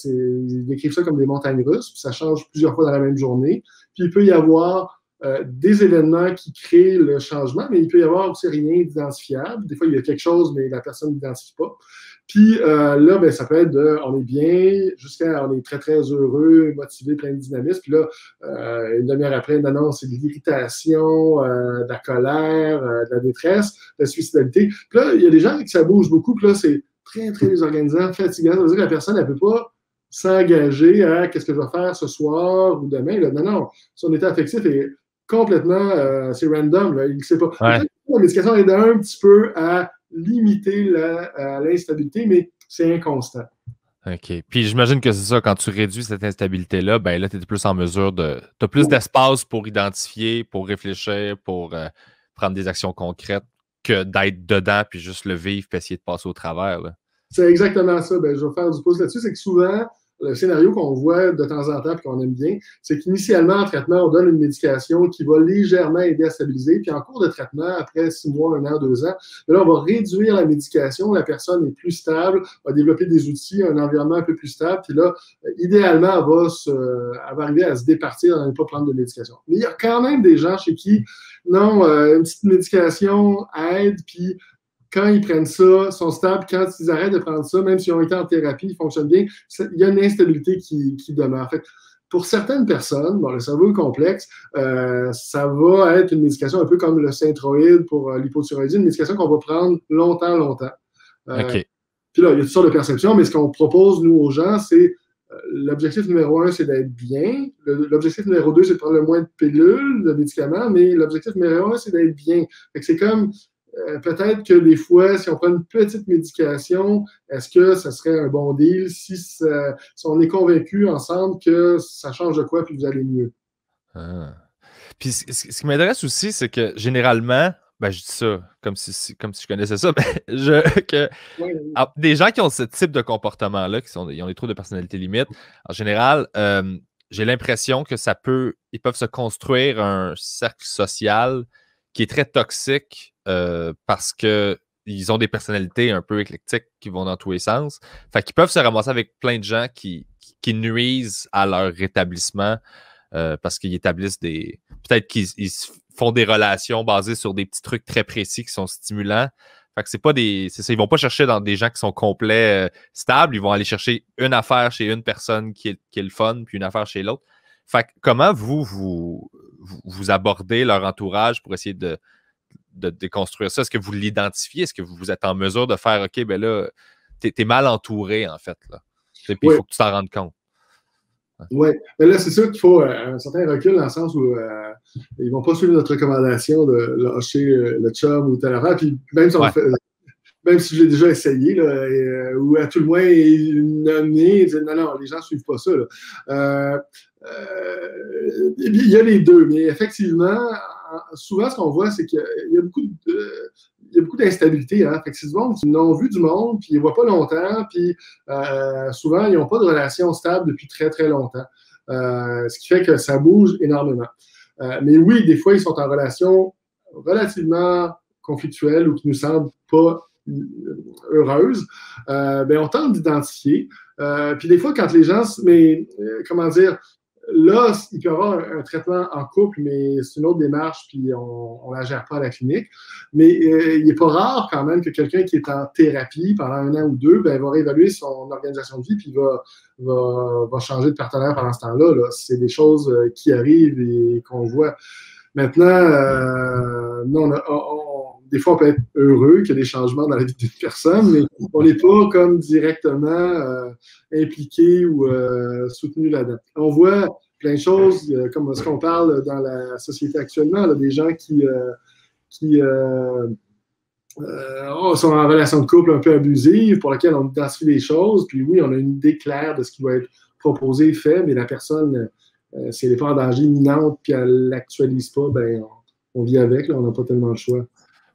S2: ils décrivent ça comme des montagnes russes, puis ça change plusieurs fois dans la même journée. Puis il peut y avoir des événements qui créent le changement, mais il peut y avoir aussi rien d'identifiable. Des fois, il y a quelque chose, mais la personne n'identifie pas. Puis là, ben, ça peut être on est bien, jusqu'à on est très, très heureux, motivé, plein de dynamisme. Puis là, une demi-heure après, non, c'est de l'irritation, de la colère, de la détresse, de la suicidalité. Puis là, il y a des gens qui ça bouge beaucoup. Puis là, c'est très, très désorganisant, fatigant. Ça veut dire que la personne, elle ne peut pas s'engager à qu'est-ce que je vais faire ce soir ou demain. Là, non, son état affectif est complètement, c'est random. Là, il ne sait pas.
S1: Ouais.
S2: La médication aide un petit peu à limiter l'instabilité, mais c'est inconstant.
S1: OK. Puis j'imagine que c'est ça, quand tu réduis cette instabilité-là, ben là, tu es plus en mesure de... Tu as plus d'espace pour identifier, pour réfléchir, pour prendre des actions concrètes que d'être dedans puis juste le vivre puis essayer de passer au travers.
S2: C'est exactement ça. Ben, je vais faire du pouce là-dessus. C'est que souvent, le scénario qu'on voit de temps en temps et qu'on aime bien, c'est qu'initialement, en traitement, on donne une médication qui va légèrement aider à stabiliser. Puis en cours de traitement, après 6 mois, 1 an, 2 ans, là, on va réduire la médication. La personne est plus stable, va développer des outils, un environnement un peu plus stable. Puis là, idéalement, elle va arriver à se départir et ne pas prendre de médication. Mais il y a quand même des gens chez qui, non, une petite médication aide, puis quand ils prennent ça, sont stables. Quand ils arrêtent de prendre ça, même s'ils ont été en thérapie, ils fonctionnent bien, il y a une instabilité qui demeure. En fait, pour certaines personnes, bon, le cerveau est complexe, ça va être une médication un peu comme le Synthroid pour l'hypothyroïdie, une médication qu'on va prendre longtemps.
S1: OK.
S2: Puis là, il y a toutes sortes de perceptions, mais ce qu'on propose, nous, aux gens, c'est l'objectif numéro 1, c'est d'être bien. L'objectif numéro 2, c'est de prendre le moins de pilules, de médicaments, mais l'objectif numéro 1, c'est d'être bien. Fait que c'est comme... peut-être que des fois, si on prend une petite médication, est-ce que ça serait un bon deal si on est convaincu ensemble que ça change de quoi puis vous allez mieux?
S1: Ah. Puis ce qui m'intéresse aussi, c'est que généralement, ben je dis ça comme si je connaissais ça, mais des gens qui ont ce type de comportement-là, ils ont des troubles de personnalité limite, en général, j'ai l'impression que ils peuvent se construire un cercle social qui est très toxique parce qu'ils ont des personnalités un peu éclectiques qui vont dans tous les sens. Fait qu'ils peuvent se ramasser avec plein de gens qui nuisent à leur rétablissement parce qu'ils établissent des... Peut-être qu'ils font des relations basées sur des petits trucs très précis qui sont stimulants. Fait que c'est pas des... C'est ça, ils vont pas chercher dans des gens qui sont complets stables. Ils vont aller chercher une affaire chez une personne qui est le fun, puis une affaire chez l'autre. Fait que comment vous abordez leur entourage pour essayer de déconstruire ça? Est-ce que vous l'identifiez? Est-ce que vous êtes en mesure de faire OK, ben là, t'es mal entouré, en fait, là. Puis il faut que tu t'en rendes compte.
S2: Oui, mais là, c'est sûr qu'il faut un certain recul dans le sens où ils ne vont pas suivre notre recommandation de lâcher le chum ou telle affaire. Puis même si même si je l'ai déjà essayé, là, ou à tout le moins nommer, non, les gens ne suivent pas ça. il y a les deux, mais effectivement, souvent, ce qu'on voit, c'est qu'il y a beaucoup d'instabilité. Hein? Fait que c'est du monde qui n'ont vu du monde, puis ils ne voient pas longtemps, puis souvent, ils n'ont pas de relation stable depuis très, très longtemps. Ce qui fait que ça bouge énormément. Mais oui, des fois, ils sont en relation relativement conflictuelle ou qui ne nous semble pas heureuse. On tente d'identifier. Puis des fois, quand les gens... comment dire... Là, il peut y avoir un traitement en couple, mais c'est une autre démarche, puis on ne la gère pas à la clinique. Mais il n'est pas rare quand même que quelqu'un qui est en thérapie pendant 1 an ou 2 va réévaluer son organisation de vie, puis va changer de partenaire pendant ce temps-là. Là. C'est des choses qui arrivent et qu'on voit. Maintenant, non, des fois, on peut être heureux qu'il y ait des changements dans la vie d'une personne, mais on n'est pas comme directement impliqué ou soutenu là-dedans. On voit plein de choses, comme ce qu'on parle dans la société actuellement, là, des gens qui sont en relation de couple un peu abusive, pour laquelle on identifie des choses, puis oui, on a une idée claire de ce qui va être proposé, fait, mais la personne, si elle n'est pas en danger imminente, puis elle ne l'actualise pas, on vit avec, là, on n'a pas tellement le choix.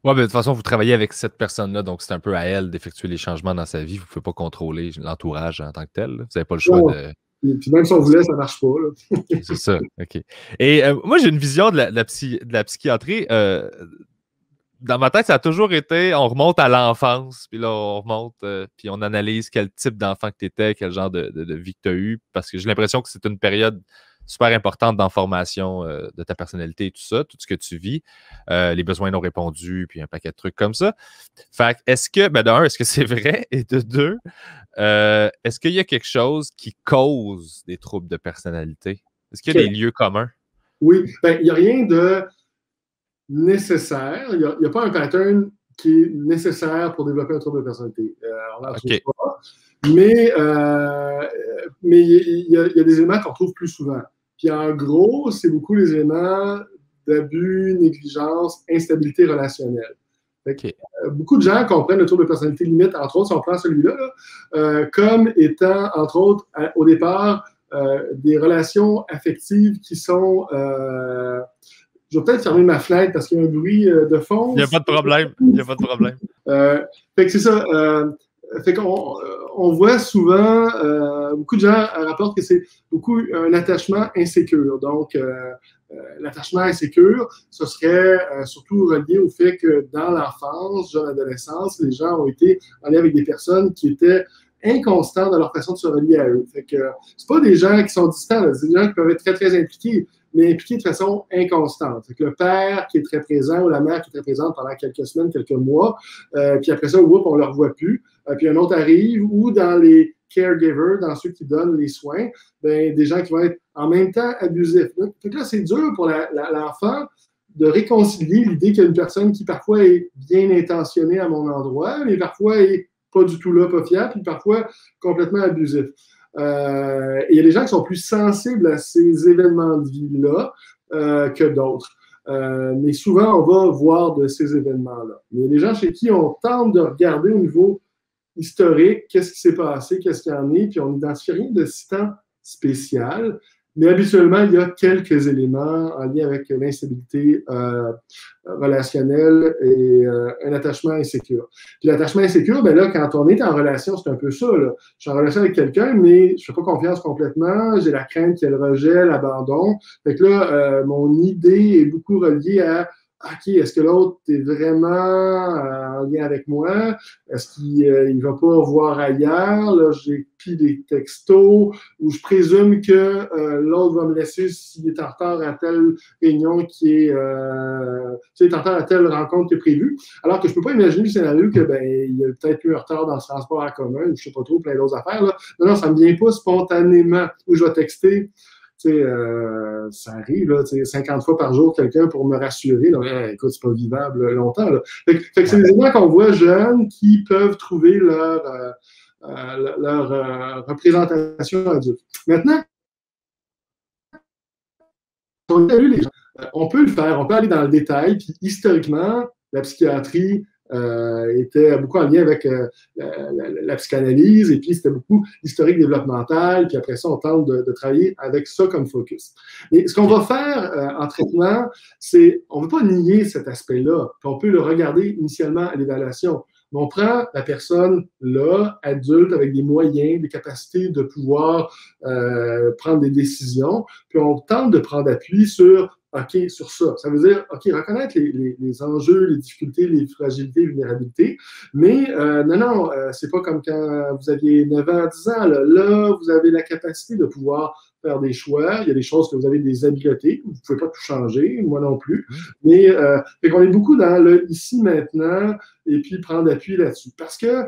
S1: Oui, mais de toute façon, vous travaillez avec cette personne-là, donc c'est un peu à elle d'effectuer les changements dans sa vie. Vous ne pouvez pas contrôler l'entourage en tant que tel. Là. Vous n'avez pas le choix de.
S2: Puis même si on voulait, ça ne marche pas. Là.
S1: C'est ça, OK. Et moi, j'ai une vision de la psychiatrie. Dans ma tête, ça a toujours été, on remonte à l'enfance, puis là, on remonte, puis on analyse quel type d'enfant que tu étais, quel genre de vie que tu as eu, parce que j'ai l'impression que c'est une période super importante dans la formation de ta personnalité et tout ça, tout ce que tu vis, les besoins non répondus, puis un paquet de trucs comme ça. Fait que, est-ce que, de un, est-ce que c'est vrai? Et de deux, est-ce qu'il y a quelque chose qui cause des troubles de personnalité? Est-ce qu'il y a des lieux communs?
S2: Oui, il n'y a rien de nécessaire. Il n'y a pas un pattern qui est nécessaire pour développer un trouble de personnalité. On n'en trouve pas. Mais il y a des éléments qu'on trouve plus souvent. Puis en gros, c'est beaucoup les éléments d'abus, négligence, instabilité relationnelle. Beaucoup de gens comprennent le trouble de personnalité limite, entre autres, si on prend celui-là, comme étant, entre autres, au départ, des relations affectives qui sont... je vais peut-être fermer ma fenêtre parce qu'il y a un bruit de fond.
S1: Il n'y a pas de problème. Il n'y a pas de problème.
S2: Fait que c'est ça. Fait qu'on voit souvent, beaucoup de gens rapportent que c'est beaucoup un attachement insécure. Donc, l'attachement insécure, ce serait surtout relié au fait que dans l'enfance, jeune adolescence, les gens ont été en lien avec des personnes qui étaient inconstants dans leur façon de se relier à eux. Fait que c'est pas des gens qui sont distants, c'est des gens qui peuvent être très, très impliqués, mais impliqués de façon inconstante. Fait que le père qui est très présent ou la mère qui est très présente pendant quelques semaines, quelques mois, puis après ça, on ne le revoit plus. Puis un autre arrive, ou dans les caregivers, dans ceux qui donnent les soins, des gens qui vont être en même temps abusifs. Fait que là, c'est dur pour l'enfant de réconcilier l'idée qu'il y a une personne qui parfois est bien intentionnée à mon endroit, mais parfois est pas du tout là, pas fiable, puis parfois complètement abusif. Et il y a des gens qui sont plus sensibles à ces événements de vie-là que d'autres. Mais souvent, on va voir de ces événements-là. Mais il y a des gens chez qui on tente de regarder au niveau historique, qu'est-ce qui s'est passé, qu'est-ce qu'il y en est, puis on n'identifie rien de si tant spécial. Mais habituellement, il y a quelques éléments en lien avec l'instabilité relationnelle et un attachement insécure. Puis l'attachement insécure, là, quand on est en relation, c'est un peu ça. Là. Je suis en relation avec quelqu'un, mais je ne fais pas confiance complètement. J'ai la crainte qu'il y ait le rejet, l'abandon. Fait que là, mon idée est beaucoup reliée à OK, est-ce que l'autre est vraiment en lien avec moi? Est-ce qu'il ne va pas voir ailleurs? Là, j'ai pris des textos où je présume que l'autre va me laisser s'il est en retard à telle réunion qui est s'il est en retard à telle rencontre qui est prévue. Alors que je ne peux pas imaginer le scénario que il y a peut-être eu un retard dans le transport en commun ou je ne sais pas trop, plein d'autres affaires. Là. Non, ça ne me vient pas spontanément où je vais texter. Ça arrive, là, 50 fois par jour, quelqu'un pour me rassurer. Là, écoute, c'est pas vivable longtemps. Là. Fait que c'est des gens qu'on voit jeunes qui peuvent trouver leur représentation adulte. Maintenant, on peut le faire, on peut aller dans le détail, puis historiquement, la psychiatrie était beaucoup en lien avec la psychanalyse, et puis c'était beaucoup l'historique développemental, puis après ça, on tente de travailler avec ça comme focus. Mais ce qu'on va faire en traitement, c'est, on ne veut pas nier cet aspect-là, puis on peut le regarder initialement à l'évaluation. Mais on prend la personne là, adulte, avec des moyens, des capacités de pouvoir prendre des décisions, puis on tente de prendre appui sur OK, sur ça. Ça veut dire, OK, reconnaître les enjeux, les difficultés, les fragilités, les vulnérabilités, mais non, c'est pas comme quand vous aviez 9 ans, 10 ans. Là, vous avez la capacité de pouvoir faire des choix. Il y a des choses que vous avez des habiletés. Vous ne pouvez pas tout changer, moi non plus. Mais fait qu'on est beaucoup dans le ici, maintenant, et puis prendre appui là-dessus. Parce que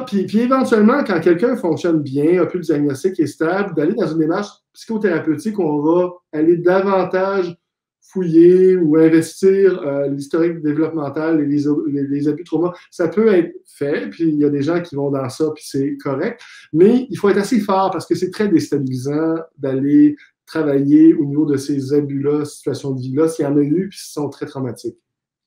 S2: puis éventuellement, quand quelqu'un fonctionne bien, un peu le diagnostic est stable, d'aller dans une démarche psychothérapeutique où on va aller davantage fouiller ou investir l'historique développemental et les abus de trauma, ça peut être fait, puis il y a des gens qui vont dans ça, puis c'est correct, mais il faut être assez fort parce que c'est très déstabilisant d'aller travailler au niveau de ces abus-là, situations de vie-là, s'il y en a eu, puis ils sont très traumatiques.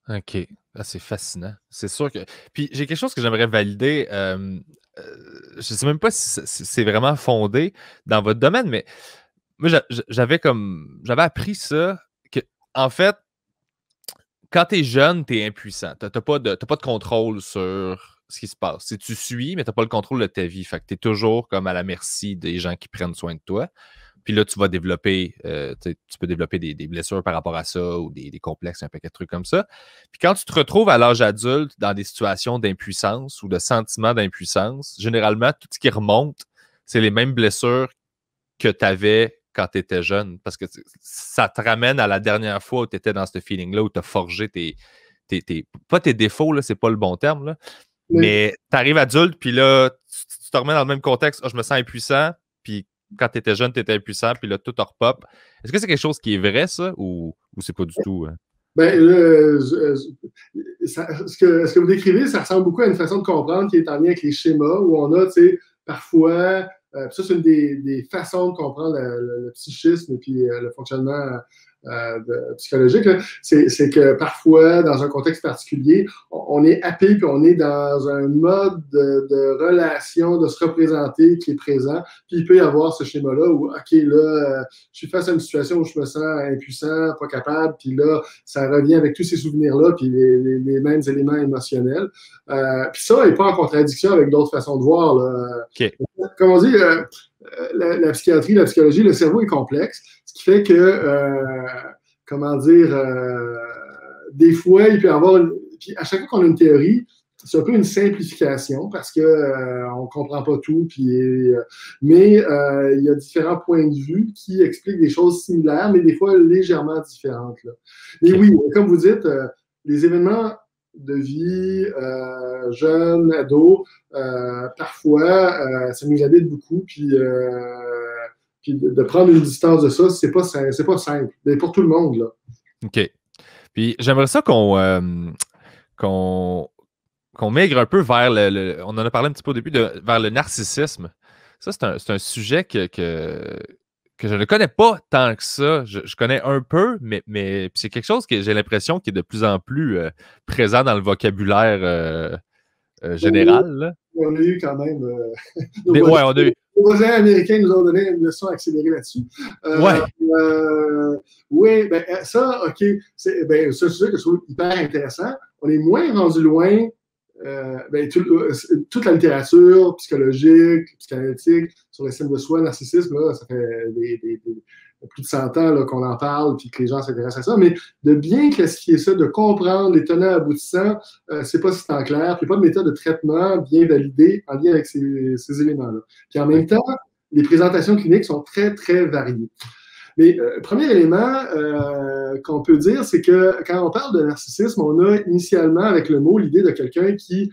S1: OK. Ah, c'est fascinant. C'est sûr que. Puis j'ai quelque chose que j'aimerais valider. Je ne sais même pas si c'est vraiment fondé dans votre domaine, mais moi, j'avais appris ça que, en fait, quand tu es jeune, tu es impuissant. Tu n'as pas de contrôle sur ce qui se passe. Si tu suis, mais tu n'as pas le contrôle de ta vie. Fait que tu es toujours comme à la merci des gens qui prennent soin de toi. Puis là, tu vas développer, tu peux développer des blessures par rapport à ça ou des complexes, un paquet de trucs comme ça. Puis quand tu te retrouves à l'âge adulte dans des situations d'impuissance ou de sentiment d'impuissance, généralement, tout ce qui remonte, c'est les mêmes blessures que tu avais quand tu étais jeune. Parce que ça te ramène à la dernière fois où tu étais dans ce feeling-là, où tu as forgé pas tes défauts, là, c'est pas le bon terme, là, mais tu arrives adulte, puis là, tu te remets dans le même contexte. Je me sens impuissant, puis quand tu étais jeune, tu étais impuissant, puis là, tout repop. Est-ce que c'est quelque chose qui est vrai, ça, ou c'est pas du tout?
S2: Ben, ce que vous décrivez, ça ressemble beaucoup à une façon de comprendre qui est en lien avec les schémas, où on a, tu sais, parfois, ça c'est une des façons de comprendre le psychisme et puis le fonctionnement psychologique, c'est que parfois, dans un contexte particulier, on est happé puis on est dans un mode de relation, de se représenter qui est présent. Puis il peut y avoir ce schéma-là où, OK, là, je suis face à une situation où je me sens impuissant, pas capable, puis là, ça revient avec tous ces souvenirs-là, puis les mêmes éléments émotionnels. Puis ça n'est pas en contradiction avec d'autres façons de voir. Là.
S1: Okay.
S2: Comme on dit, la psychiatrie, la psychologie, le cerveau est complexe, ce qui fait que, comment dire, des fois, il peut y avoir puis à chaque fois qu'on a une théorie, c'est un peu une simplification parce qu'on ne comprend pas tout, mais il y a différents points de vue qui expliquent des choses similaires, mais des fois légèrement différentes. Là. Mais oui, comme vous dites, les événements de vie, jeunes, ados, parfois, ça nous habite beaucoup, puis de prendre une distance de ça, c'est pas simple. Mais pour tout le monde, là.
S1: OK. Puis j'aimerais ça qu'on maigre un peu vers on en a parlé un petit peu au début, vers le narcissisme. Ça, c'est un sujet que je ne connais pas tant que ça. Je connais un peu, mais c'est quelque chose que j'ai l'impression qui est de plus en plus présent dans le vocabulaire général. Là.
S2: On a eu quand même.
S1: On a eu.
S2: Les voisins américains nous ont donné une leçon accélérée là-dessus. Oui, ben ça, OK. C'est un sujet que je trouve hyper intéressant. On est moins rendu loin. Toute la littérature psychologique, psychanalytique sur l'estime de soi, narcissisme, là, ça fait plus de 100 ans là, qu'on en parle et que les gens s'intéressent à ça, mais de bien classifier ça, de comprendre les tenants aboutissants, c'est pas si tant clair, puis il n'y a pas de méthode de traitement bien validée en lien avec ces éléments-là. Puis en même temps, les présentations cliniques sont très, très variées. Mais premier élément qu'on peut dire, c'est que quand on parle de narcissisme, on a initialement avec le mot l'idée de quelqu'un qui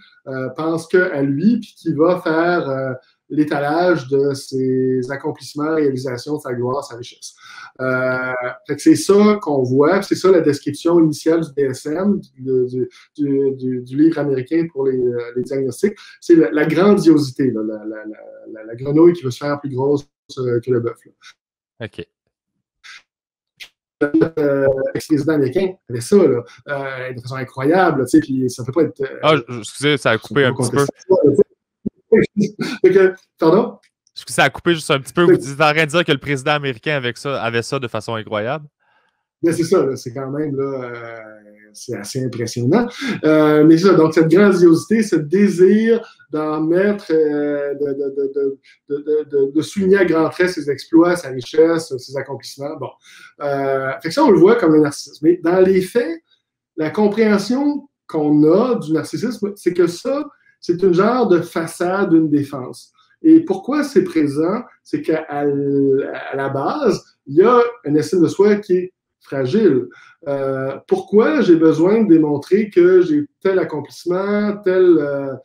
S2: pense qu'à lui, puis qui va faire l'étalage de ses accomplissements, réalisations, sa gloire, sa richesse. Fait que c'est ça qu'on voit, c'est ça la description initiale du DSM, du livre américain pour les diagnostics, c'est la grandiosité, là, la grenouille qui veut se faire plus grosse que le bœuf.
S1: OK.
S2: l'ex-président américain avait ça, là, de façon incroyable, tu sais, puis ça ne peut pas être...
S1: excusez, ça a coupé un petit peu.
S2: Pardon?
S1: Ça a coupé juste un petit peu. Vous êtes en train de dire que le président américain avait ça de façon incroyable?
S2: Mais c'est ça, c'est quand même là, c'est assez impressionnant. Mais ça, donc cette grandiosité, ce désir d'en mettre, de souligner à grands traits ses exploits, sa richesse, ses accomplissements. Bon. Fait que ça, on le voit comme un narcissisme. Mais dans les faits, la compréhension qu'on a du narcissisme, c'est que ça, c'est un genre de façade, une défense. Et pourquoi c'est présent? C'est qu'à la base, il y a une estime de soi qui est fragile. Pourquoi j'ai besoin de démontrer que j'ai tel accomplissement, tel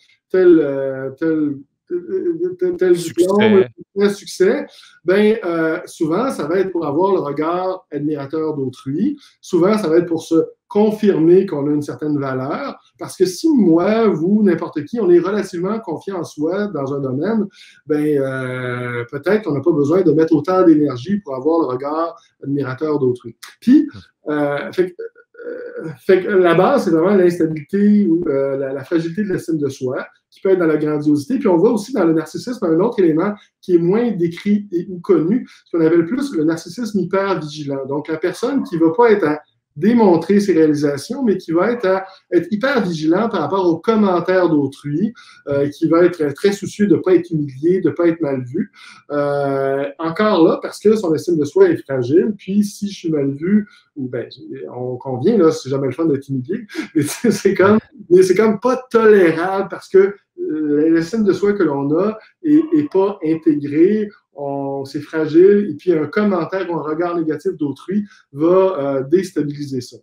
S2: diplôme, tel succès? Ben, souvent, ça va être pour avoir le regard admirateur d'autrui. Souvent, ça va être pour se confirmer qu'on a une certaine valeur. Parce que si moi, vous, n'importe qui, on est relativement confiant en soi dans un domaine, ben, peut-être qu'on n'a pas besoin de mettre autant d'énergie pour avoir le regard admirateur d'autrui. Puis, fait que la base, c'est vraiment l'instabilité ou la fragilité de l'estime de soi, qui peut être dans la grandiosité. Puis on voit aussi dans le narcissisme un autre élément qui est moins décrit ou connu, ce qu'on appelle plus le narcissisme hyper-vigilant. Donc, la personne qui ne va pas être à démontrer ses réalisations, mais qui va être hyper vigilant par rapport aux commentaires d'autrui, qui va être très soucieux de ne pas être humilié, de ne pas être mal vu. Encore là, parce que son estime de soi est fragile, puis si je suis mal vu, ou ben, on convient, là, c'est jamais le fun d'être humilié, mais c'est comme pas tolérable parce que l'estime de soi que l'on a est pas intégrée, c'est fragile, et puis un commentaire ou un regard négatif d'autrui va déstabiliser ça.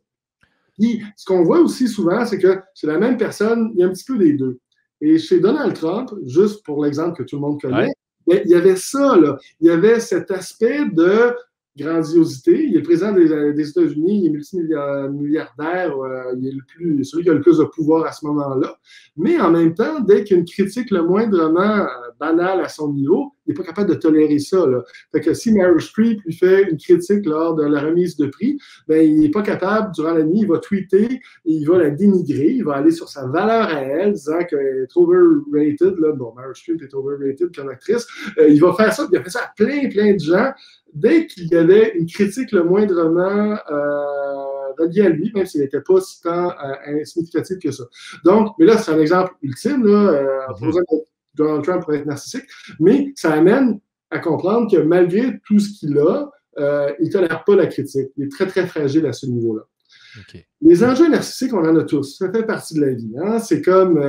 S2: Puis, ce qu'on voit aussi souvent, c'est que c'est la même personne, il y a un petit peu des deux. Et chez Donald Trump, juste pour l'exemple que tout le monde connaît, ouais, il y avait ça, là. Il y avait cet aspect de grandiosité. Il est le président des États-Unis, il est multimilliardaire, il est celui qui a le plus de pouvoir à ce moment-là. Mais en même temps, dès qu'il y a une critique le moindrement banale à son niveau, il n'est pas capable de tolérer ça, là. Fait que si Meryl Streep lui fait une critique lors de la remise de prix, ben, il n'est pas capable, durant la nuit, il va tweeter, et il va la dénigrer, il va aller sur sa valeur à elle, disant qu'elle est overrated, là. Bon, Meryl Streep est overrated comme actrice. Il va faire ça, puis il a fait ça à plein de gens. Dès qu'il y avait une critique le moindrement reliée à lui, même s'il n'était pas si tant significatif que ça. Donc, mais là, c'est un exemple ultime, là, Donald Trump pourrait être narcissique, mais ça amène à comprendre que malgré tout ce qu'il a, il ne tolère pas la critique. Il est très, très fragile à ce niveau-là. Okay. Les enjeux narcissiques, on en a tous. Ça fait partie de la vie. Hein? C'est comme,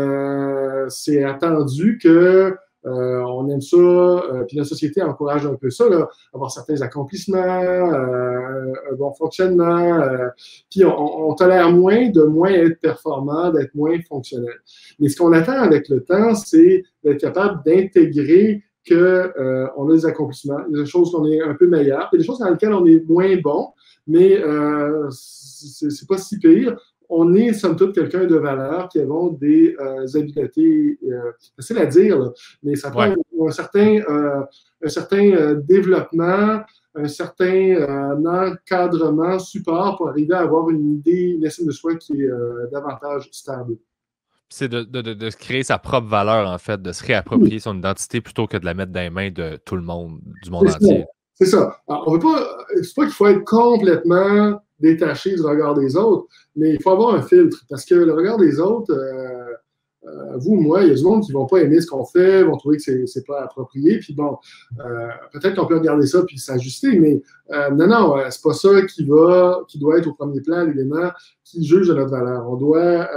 S2: c'est attendu que on aime ça, puis la société encourage un peu ça, là, avoir certains accomplissements, un bon fonctionnement, puis on tolère moins de moins être performant, d'être moins fonctionnel. Mais ce qu'on attend avec le temps, c'est d'être capable d'intégrer qu'on a des accomplissements, des choses qu'on est un peu meilleur, puis des choses dans lesquelles on est moins bon, mais c'est pas si pire. On est, somme toute, quelqu'un de valeur qui avons des habiletés, facile à dire, là, mais ça prend un certain développement, un certain encadrement, support pour arriver à avoir une idée, une estime de soi qui est davantage stable.
S1: C'est de créer sa propre valeur, en fait, de se réapproprier son identité plutôt que de la mettre dans les mains de tout le monde, du monde entier.
S2: C'est ça. Alors, on veut pas, c'est pas qu'il faut être complètement détaché du regard des autres, mais il faut avoir un filtre, parce que le regard des autres, vous, moi, il y a du monde qui ne vont pas aimer ce qu'on fait, vont trouver que c'est pas approprié, puis bon, peut-être qu'on peut regarder ça puis s'ajuster, mais non, c'est pas ça qui doit être au premier plan, l'élément qui juge de notre valeur. On doit,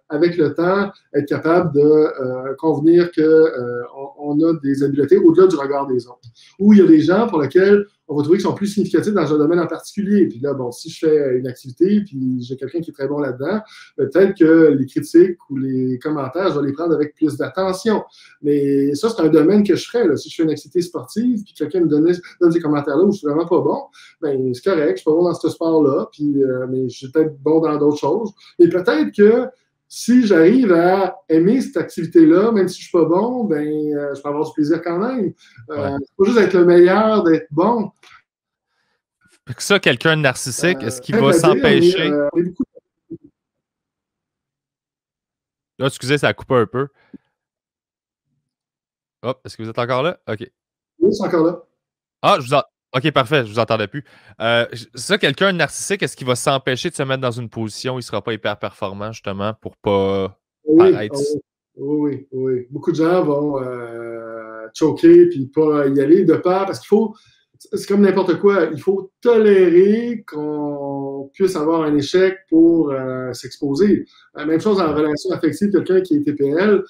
S2: avec le temps, être capable de convenir qu'on a des habiletés au-delà du regard des autres. Ou il y a des gens pour lesquels on va trouver qu'ils sont plus significatifs dans un domaine en particulier. Puis là, bon, si je fais une activité, puis j'ai quelqu'un qui est très bon là-dedans, peut-être que les critiques ou les commentaires, je vais les prendre avec plus d'attention. Mais ça, c'est un domaine que je ferais. Là. Si je fais une activité sportive, puis quelqu'un me donne ces commentaires-là où je suis vraiment pas bon, ben c'est correct, je suis pas bon dans ce sport-là, puis mais je suis peut-être bon dans d'autres choses. Et peut-être que si j'arrive à aimer cette activité-là, même si je suis pas bon, ben je peux avoir du plaisir quand même. C'est pas juste être le meilleur, d'être bon.
S1: que ça, quelqu'un de narcissique, est-ce qu'il va
S2: à dire,
S1: s'empêcher?
S2: on est beaucoup.
S1: Là, excusez, ça a coupé un peu. Hop, est-ce que vous êtes encore là? OK.
S2: Oui, c'est encore là.
S1: Ah, OK, parfait, je vous entendais plus. Ça, quelqu'un de narcissique, est-ce qu'il va s'empêcher de se mettre dans une position où il ne sera pas hyper performant, justement, pour pas
S2: Oui,
S1: paraître.
S2: oui, oui. Beaucoup de gens vont choquer puis pas y aller de peur parce qu'il faut, c'est comme n'importe quoi, il faut tolérer qu'on puisse avoir un échec pour s'exposer. Même chose en relation affective, quelqu'un qui est TPL,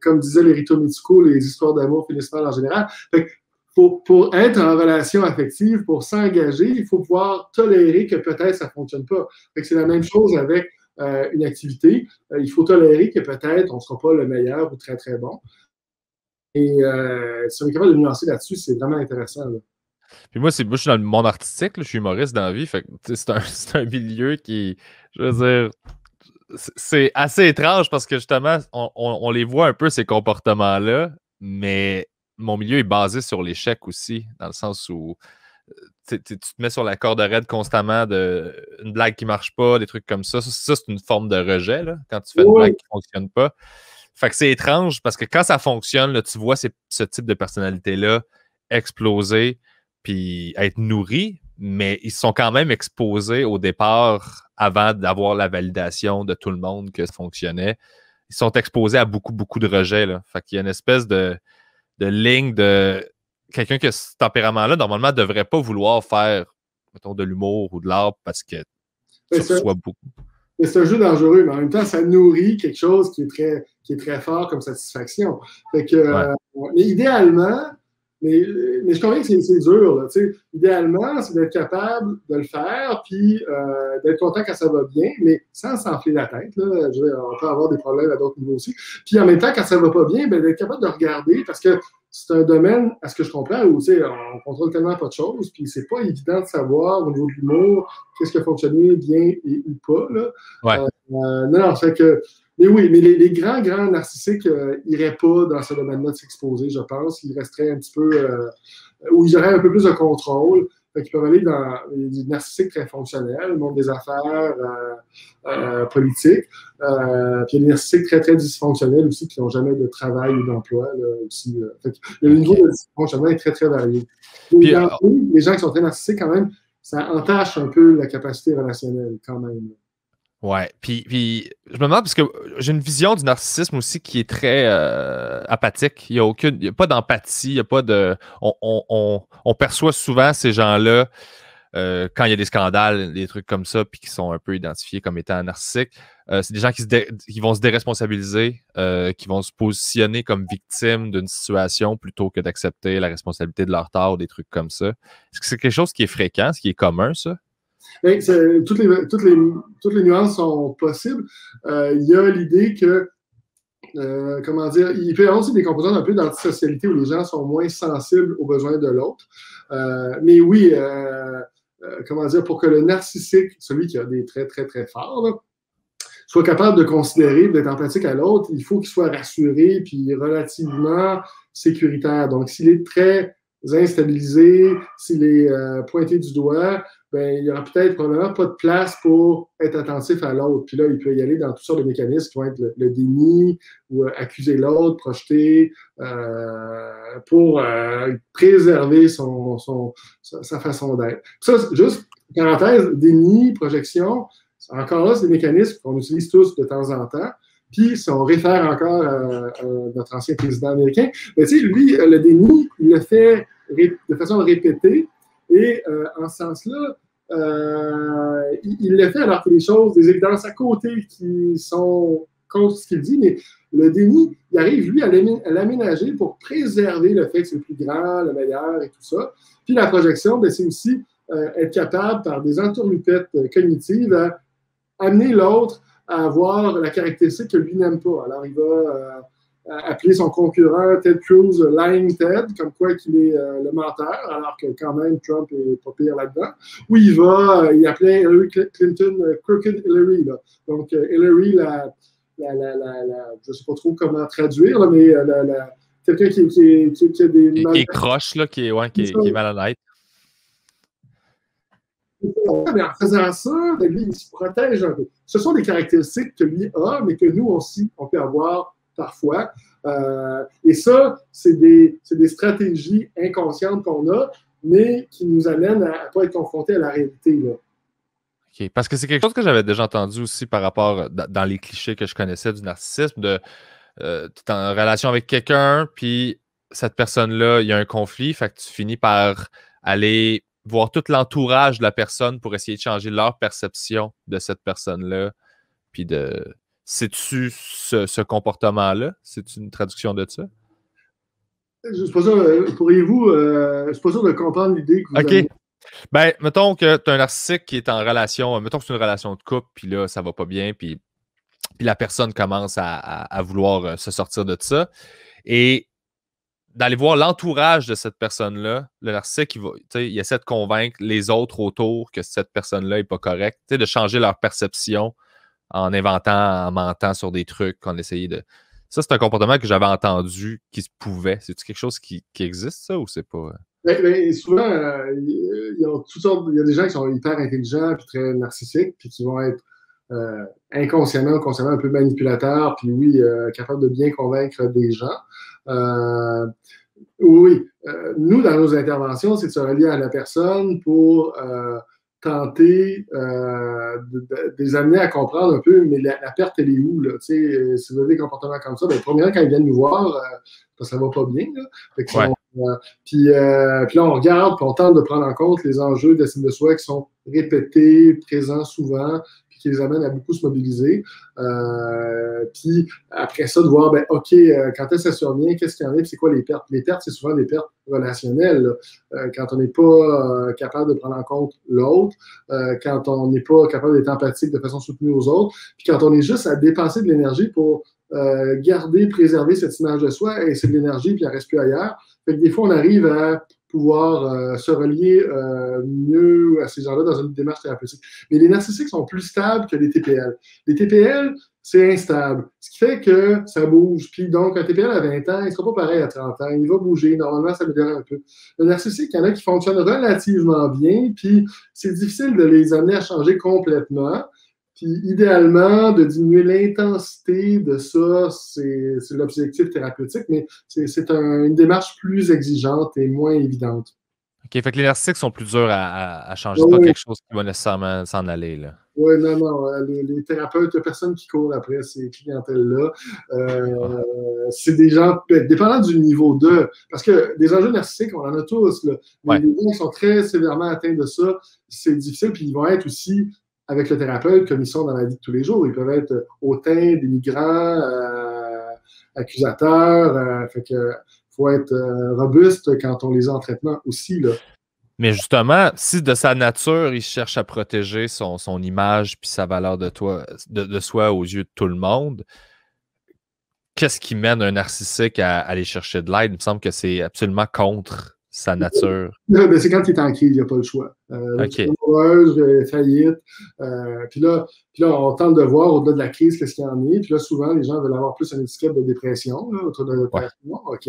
S2: comme disaient les rituaux médicaux, les histoires d'amour finissent mal en général. Fait que pour être en relation affective, pour s'engager, il faut pouvoir tolérer que peut-être ça ne fonctionne pas. Fait que c'est la même chose avec une activité. Il faut tolérer que peut-être on ne sera pas le meilleur ou très, très bon. Et si on est capable de nuancer là-dessus, c'est vraiment intéressant. Là.
S1: Puis moi, je suis dans le monde artistique, là, je suis humoriste dans la vie, fait que c'est un milieu qui, je veux dire, c'est assez étrange parce que justement, on les voit un peu, ces comportements-là, mais mon milieu est basé sur l'échec aussi, dans le sens où tu te mets sur la corde raide constamment de une blague qui marche pas, des trucs comme ça. Ça, c'est une forme de rejet, là, quand tu fais une blague qui fonctionne pas. Fait que c'est étrange parce que quand ça fonctionne, là, tu vois ce type de personnalité-là exploser puis être nourri, mais ils sont quand même exposés au départ avant d'avoir la validation de tout le monde que ça fonctionnait. Ils sont exposés à beaucoup, beaucoup de rejets. Là. Fait qu'il y a une espèce de ligne de quelqu'un qui a ce tempérament-là, normalement, ne devrait pas vouloir faire, mettons, de l'humour ou de l'art parce que tu reçois beaucoup.
S2: C'est un jeu dangereux, mais en même temps, ça nourrit quelque chose qui est très fort comme satisfaction. Fait que, mais idéalement, mais je suis convaincu que c'est dur. Là, idéalement, c'est d'être capable de le faire, puis d'être content quand ça va bien, mais sans s'enfler la tête. Là, on peut avoir des problèmes à d'autres niveaux aussi. Puis en même temps, quand ça va pas bien, d'être capable de regarder, parce que c'est un domaine, à ce que je comprends, où on contrôle tellement pas de choses, puis c'est pas évident de savoir au niveau de l'humour qu'est-ce qui a fonctionné bien ou pas. Là.
S1: Ouais.
S2: Non, fait que. Mais oui, mais les grands narcissiques n'iraient pas dans ce domaine-là de s'exposer, je pense. Ils resteraient un petit peu. Où ils auraient un peu plus de contrôle. Fait qu'ils peuvent aller dans les narcissiques très fonctionnels, le monde des affaires, politiques. Puis il y a des narcissiques très, très dysfonctionnels aussi qui n'ont jamais de travail ou d'emploi. Aussi, le niveau de dysfonctionnement est très, très varié. Puis, les gens qui sont très narcissiques, quand même, ça entache un peu la capacité relationnelle, quand même.
S1: Ouais, puis je me demande, parce que j'ai une vision du narcissisme aussi qui est très apathique. Il n'y a pas d'empathie, il n'y a pas de. On perçoit souvent ces gens-là quand il y a des scandales, des trucs comme ça, puis qui sont un peu identifiés comme étant narcissiques. C'est des gens qui vont se déresponsabiliser, qui vont se positionner comme victimes d'une situation plutôt que d'accepter la responsabilité de leur tort, des trucs comme ça. Est-ce que c'est quelque chose qui est fréquent, ce qui est commun, ça?
S2: Bien, toutes les nuances sont possibles. Il y a l'idée que, comment dire, il peut y avoir aussi des composantes un peu d'antisocialité où les gens sont moins sensibles aux besoins de l'autre. Mais oui, comment dire, pour que le narcissique, celui qui a des traits très, très forts, là, soit capable de considérer, d'être empathique à l'autre, il faut qu'il soit rassuré puis relativement sécuritaire. Donc, s'il est très instabilisé, s'il est pointé du doigt, ben, il n'y aura peut-être probablement pas de place pour être attentif à l'autre. Puis là, il peut y aller dans toutes sortes de mécanismes qui vont être le déni ou accuser l'autre, projeter pour préserver sa façon d'être. Ça, juste, parenthèse, déni, projection, encore là, c'est des mécanismes qu'on utilise tous de temps en temps. Puis, si on réfère encore à notre ancien président américain, ben, tu sais, lui, le déni, il le fait de façon répétée. Et en ce sens-là, il le fait alors qu'il y a des choses, des évidences à côté qui sont contre ce qu'il dit, mais le déni, il arrive, lui, à l'aménager pour préserver le fait que c'est le plus grand, le meilleur et tout ça. Puis la projection, ben, c'est aussi être capable, par des entourloupettes cognitives, à amener l'autre à avoir la caractéristique que lui n'aime pas. Alors, il va appeler son concurrent Ted Cruz Lying Ted, comme quoi qu'il est le menteur, alors que quand même Trump est pas pire là-dedans. Ou il appelait Hillary Clinton Crooked Hillary. Là. Donc, Hillary, je ne sais pas trop comment traduire, là, mais quelqu'un qui a des...
S1: Qui est croche, là, qui est malhonnête.
S2: Mais en faisant ça, ben, lui, il se protège un peu. Ce sont des caractéristiques que lui a, mais que nous aussi, on peut avoir parfois. Et ça, c'est des stratégies inconscientes qu'on a, mais qui nous amènent à ne pas être confrontés à la réalité. Là.
S1: OK. Parce que c'est quelque chose que j'avais déjà entendu aussi par rapport dans les clichés que je connaissais du narcissisme, de tu es en relation avec quelqu'un, puis cette personne-là, il y a un conflit, fait que tu finis par aller voir tout l'entourage de la personne pour essayer de changer leur perception de cette personne-là, puis de... C'est-tu ce comportement-là? C'est une traduction de ça?
S2: Je ne suis pas sûr, je suis pas sûr de comprendre l'idée que vous
S1: OK.
S2: avez.
S1: Ben, mettons que tu as un narcissique qui est en relation, mettons que c'est une relation de couple, puis là, ça va pas bien, puis la personne commence à vouloir se sortir de ça. Et d'aller voir l'entourage de cette personne-là, le narcissique, il essaie de convaincre les autres autour que cette personne-là n'est pas correcte, de changer leur perception en inventant, en mentant sur des trucs qu'on essayait de... Ça, c'est un comportement que j'avais entendu qui se pouvait. C'est-tu quelque chose qui existe, ça, ou c'est pas...
S2: Souvent, il y a toutes sortes, il y a des gens qui sont hyper intelligents puis très narcissiques, puis qui vont être inconsciemment ou consciemment un peu manipulateurs, puis oui, capables de bien convaincre des gens. Oui, nous, dans nos interventions, c'est de se relier à la personne pour tenter de les amener à comprendre un peu, mais la perte, elle est où? Là? Si vous avez des comportements comme ça, ben, premièrement, quand ils viennent nous voir, ça va pas bien. Là. Fait que
S1: Ouais.
S2: puis là, on regarde, puis on tente de prendre en compte les enjeux d'estime de soi qui sont répétés, présents souvent, puis qui les amènent à beaucoup se mobiliser. Puis après ça, de voir, ben, OK, quand est-ce que ça survient, qu'est-ce qu'il y en a, puis c'est quoi les pertes? Les pertes, c'est souvent des pertes relationnelles. Quand on n'est pas capable de prendre en compte l'autre, quand on n'est pas capable d'être empathique de façon soutenue aux autres, puis quand on est juste à dépenser de l'énergie pour garder, préserver cette image de soi, et c'est de l'énergie, puis elle ne reste plus ailleurs. Fait que des fois, on arrive à pouvoir se relier mieux à ces gens-là dans une démarche thérapeutique. Mais les narcissiques sont plus stables que les TPL. Les TPL, c'est instable. Ce qui fait que ça bouge. Puis donc, un TPL à 20 ans, il ne sera pas pareil à 30 ans. Il va bouger. Normalement, ça m'améliore un peu. Le narcissique, il y en a qui fonctionnent relativement bien, puis c'est difficile de les amener à changer complètement. Puis idéalement, de diminuer l'intensité de ça, c'est l'objectif thérapeutique, mais c'est une démarche plus exigeante et moins évidente.
S1: OK, fait que les narcissiques sont plus durs à changer. C'est pas
S2: Oui,
S1: quelque chose qui va nécessairement s'en aller, là.
S2: oui, non. Les thérapeutes, il n'y a personne qui court après ces clientèles-là. C'est des gens, dépendant du niveau 2, parce que des enjeux narcissiques, on en a tous. Là. Mais
S1: Ouais.
S2: les gens qui sont très sévèrement atteints de ça, c'est difficile. Puis ils vont être aussi avec le thérapeute comme ils sont dans la vie de tous les jours. Ils peuvent être hautains, dénigrants, accusateurs. Fait que faut être robuste quand on les a en traitement aussi. Là.
S1: Mais justement, si de sa nature, il cherche à protéger son image puis sa valeur de soi aux yeux de tout le monde, qu'est-ce qui mène un narcissique à aller chercher de l'aide? Il me semble que c'est absolument contre sa nature.
S2: C'est quand il est en crise, il n'y a pas le choix.
S1: OK.
S2: Amoureuse, faillite. Puis là, on tente de voir au-delà de la crise qu'est-ce qu'il y en est. Puis là, souvent, les gens veulent avoir plus une étiquette de dépression, là, autour de la dépression. Ouais. OK.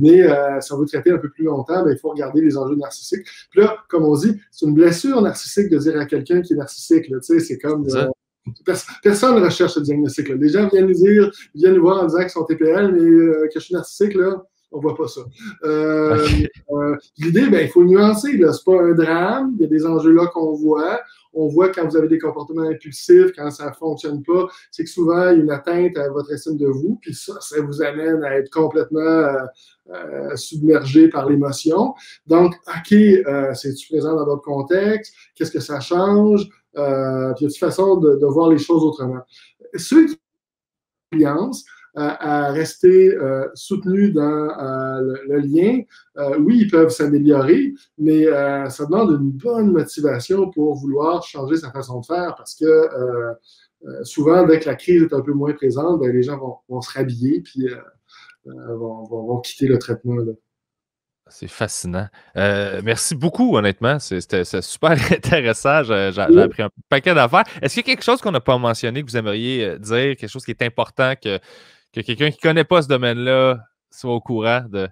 S2: Mais si on veut traiter un peu plus longtemps, ben, il faut regarder les enjeux narcissiques. Puis là, comme on dit, c'est une blessure narcissique de dire à quelqu'un qui est narcissique. C'est comme... personne ne recherche ce diagnostic-là. Les gens viennent nous voir en disant qu'ils sont TPL, mais que je suis narcissique, là, on voit pas ça. L'idée, ben, il faut le nuancer. Là. C'est pas un drame. Il y a des enjeux là qu'on voit. On voit quand vous avez des comportements impulsifs, quand ça ne fonctionne pas, c'est que souvent, il y a une atteinte à votre estime de vous, puis ça vous amène à être complètement submergé par l'émotion. Donc, OK, c'est-tu présent dans d'autres contextes? Qu'est-ce que ça change? Puis il y a une façon de voir les choses autrement. Ceux qui à rester soutenus dans le lien. Oui, ils peuvent s'améliorer, mais ça demande une bonne motivation pour vouloir changer sa façon de faire parce que souvent, dès que la crise est un peu moins présente, ben, les gens vont se rhabiller puis vont quitter le traitement. Là.
S1: C'est fascinant. Merci beaucoup, honnêtement. C'était super intéressant. J'ai appris un paquet d'affaires. Est-ce qu'il y a quelque chose qu'on n'a pas mentionné que vous aimeriez dire, quelque chose qui est important que quelqu'un qui ne connaît pas ce domaine-là soit au courant de...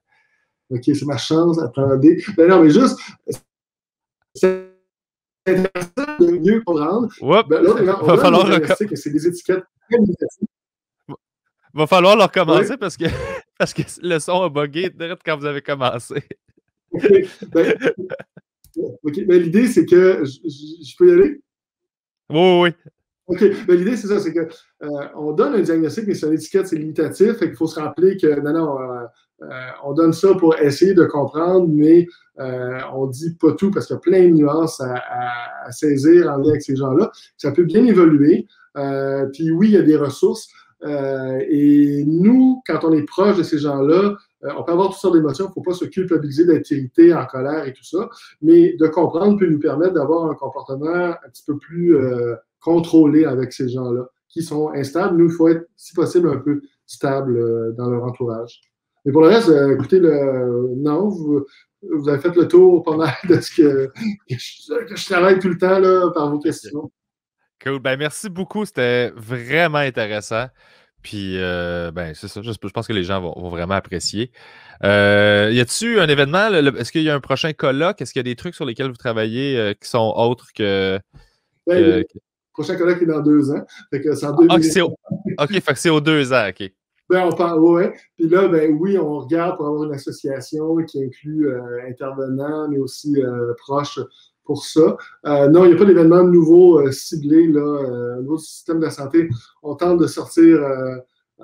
S2: OK, c'est ma chance. Attendez. Ben non, mais juste... intéressant de mieux comprendre.
S1: Oups,
S2: Ben, l'autre, on
S1: va falloir
S2: donne des diagnostics et c'est des étiquettes très négatives.
S1: va falloir le recommencer
S2: Oui.
S1: parce que, parce que le son a bugué direct quand vous avez commencé.
S2: OK. Ben, OK. Ben, l'idée, c'est que je peux y aller?
S1: Oui, oui, oui.
S2: OK. Ben, l'idée, c'est ça, c'est que on donne un diagnostic, mais sur l'étiquette, c'est limitatif. Fait qu'il faut se rappeler que non, on donne ça pour essayer de comprendre, mais on dit pas tout parce qu'il y a plein de nuances à saisir en lien avec ces gens-là. Ça peut bien évoluer. Puis oui, il y a des ressources. Et nous, quand on est proche de ces gens-là, on peut avoir toutes sortes d'émotions. Il ne faut pas se culpabiliser d'être irrité, en colère et tout ça. Mais de comprendre peut nous permettre d'avoir un comportement un petit peu plus contrôlé avec ces gens-là qui sont instables. Nous, il faut être, si possible, un peu stable dans leur entourage. Mais pour le reste, écoutez, non, vous avez fait le tour pas mal de ce que je travaille tout le temps là, par vos questions.
S1: Cool. Ben, merci beaucoup. C'était vraiment intéressant. Puis, ben, c'est ça. Je pense que les gens vont vraiment apprécier. Y a-t-il un événement? Est-ce qu'il y a un prochain colloque? Est-ce qu'il y a des trucs sur lesquels vous travaillez qui sont autres que.
S2: Ben, le prochain colloque est dans 2 ans. Fait que c'est en 2000.
S1: OK, fait que c'est aux 2 ans. OK.
S2: Ben, on parle, ouais. Puis là, ben oui, on regarde pour avoir une association qui inclut intervenants, mais aussi proches pour ça. Non, il n'y a pas d'événement nouveau ciblé là, au niveau du système de la santé. On tente de sortir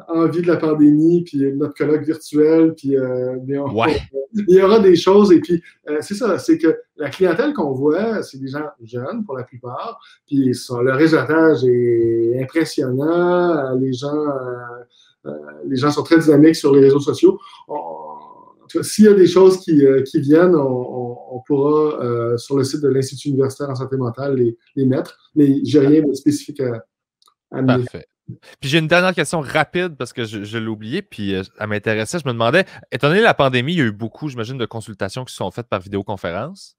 S2: en vie de la pandémie, puis notre colloque virtuel, puis
S1: Ouais.
S2: il y aura des choses. Et puis, c'est ça, c'est que la clientèle qu'on voit, c'est des gens jeunes pour la plupart, puis le réseautage est impressionnant. Les gens sont très dynamiques sur les réseaux sociaux. S'il y a des choses qui viennent, on pourra, sur le site de l'Institut universitaire en santé mentale, les mettre. Mais je n'ai rien de spécifique à amener.
S1: Parfait. Puis j'ai une dernière question rapide parce que je l'ai oublié, puis elle m'intéressait. Je me demandais, étant donné la pandémie, il y a eu beaucoup, j'imagine, de consultations qui se sont faites par vidéoconférence.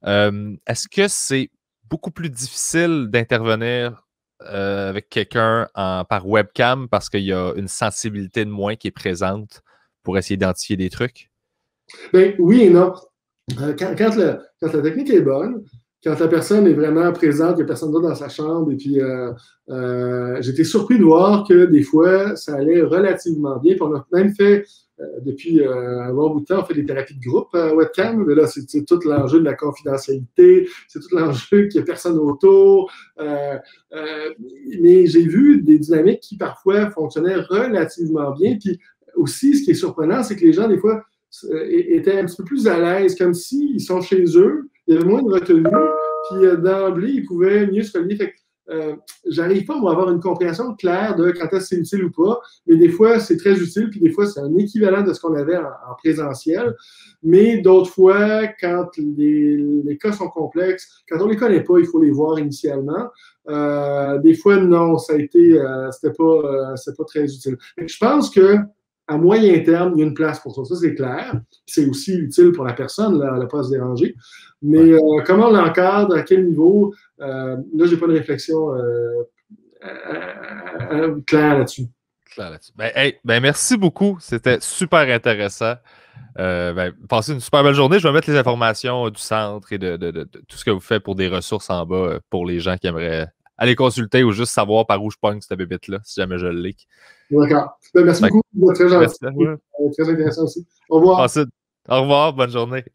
S1: Est-ce que c'est beaucoup plus difficile d'intervenir avec quelqu'un par webcam parce qu'il y a une sensibilité de moins qui est présente pour essayer d'identifier des trucs?
S2: Ben, oui et non. Quand la technique est bonne, quand la personne est vraiment présente, il n'y a personne d'autre dans sa chambre, et puis j'étais surpris de voir que des fois, ça allait relativement bien. Puis on a même fait, depuis un bon bout de temps, on fait des thérapies de groupe webcam, mais là, c'est tout l'enjeu de la confidentialité, c'est tout l'enjeu qu'il n'y a personne autour. Mais j'ai vu des dynamiques qui parfois fonctionnaient relativement bien. Puis aussi, ce qui est surprenant, c'est que les gens, des fois, étaient un petit peu plus à l'aise, comme s'ils sont chez eux, il y avait moins de retenue, puis d'emblée, ils pouvaient mieux se relier. Fait que, j'arrive pas à avoir une compréhension claire de quand est-ce que c'est utile ou pas, mais des fois, c'est très utile, puis des fois, c'est un équivalent de ce qu'on avait en présentiel. Mais d'autres fois, quand les cas sont complexes, quand on les connaît pas, il faut les voir initialement. Des fois, non, ça a été, c'était pas très utile. Je pense que à moyen terme, il y a une place pour ça. Ça, c'est clair. C'est aussi utile pour la personne, là, elle n'a pas à se déranger. Mais comment on l'encadre, à quel niveau, là, je n'ai pas de réflexion claire là-dessus.
S1: Ben, hey, ben, merci beaucoup. C'était super intéressant. Passez une super belle journée. Je vais mettre les informations du centre et de tout ce que vous faites pour des ressources en bas pour les gens qui aimeraient aller consulter ou juste savoir par où je pogne cette bébête-là, si jamais je le leak.
S2: D'accord. Ben, merci beaucoup. Très gentil. Très intéressant aussi. Au revoir.
S1: Au revoir. Bonne journée.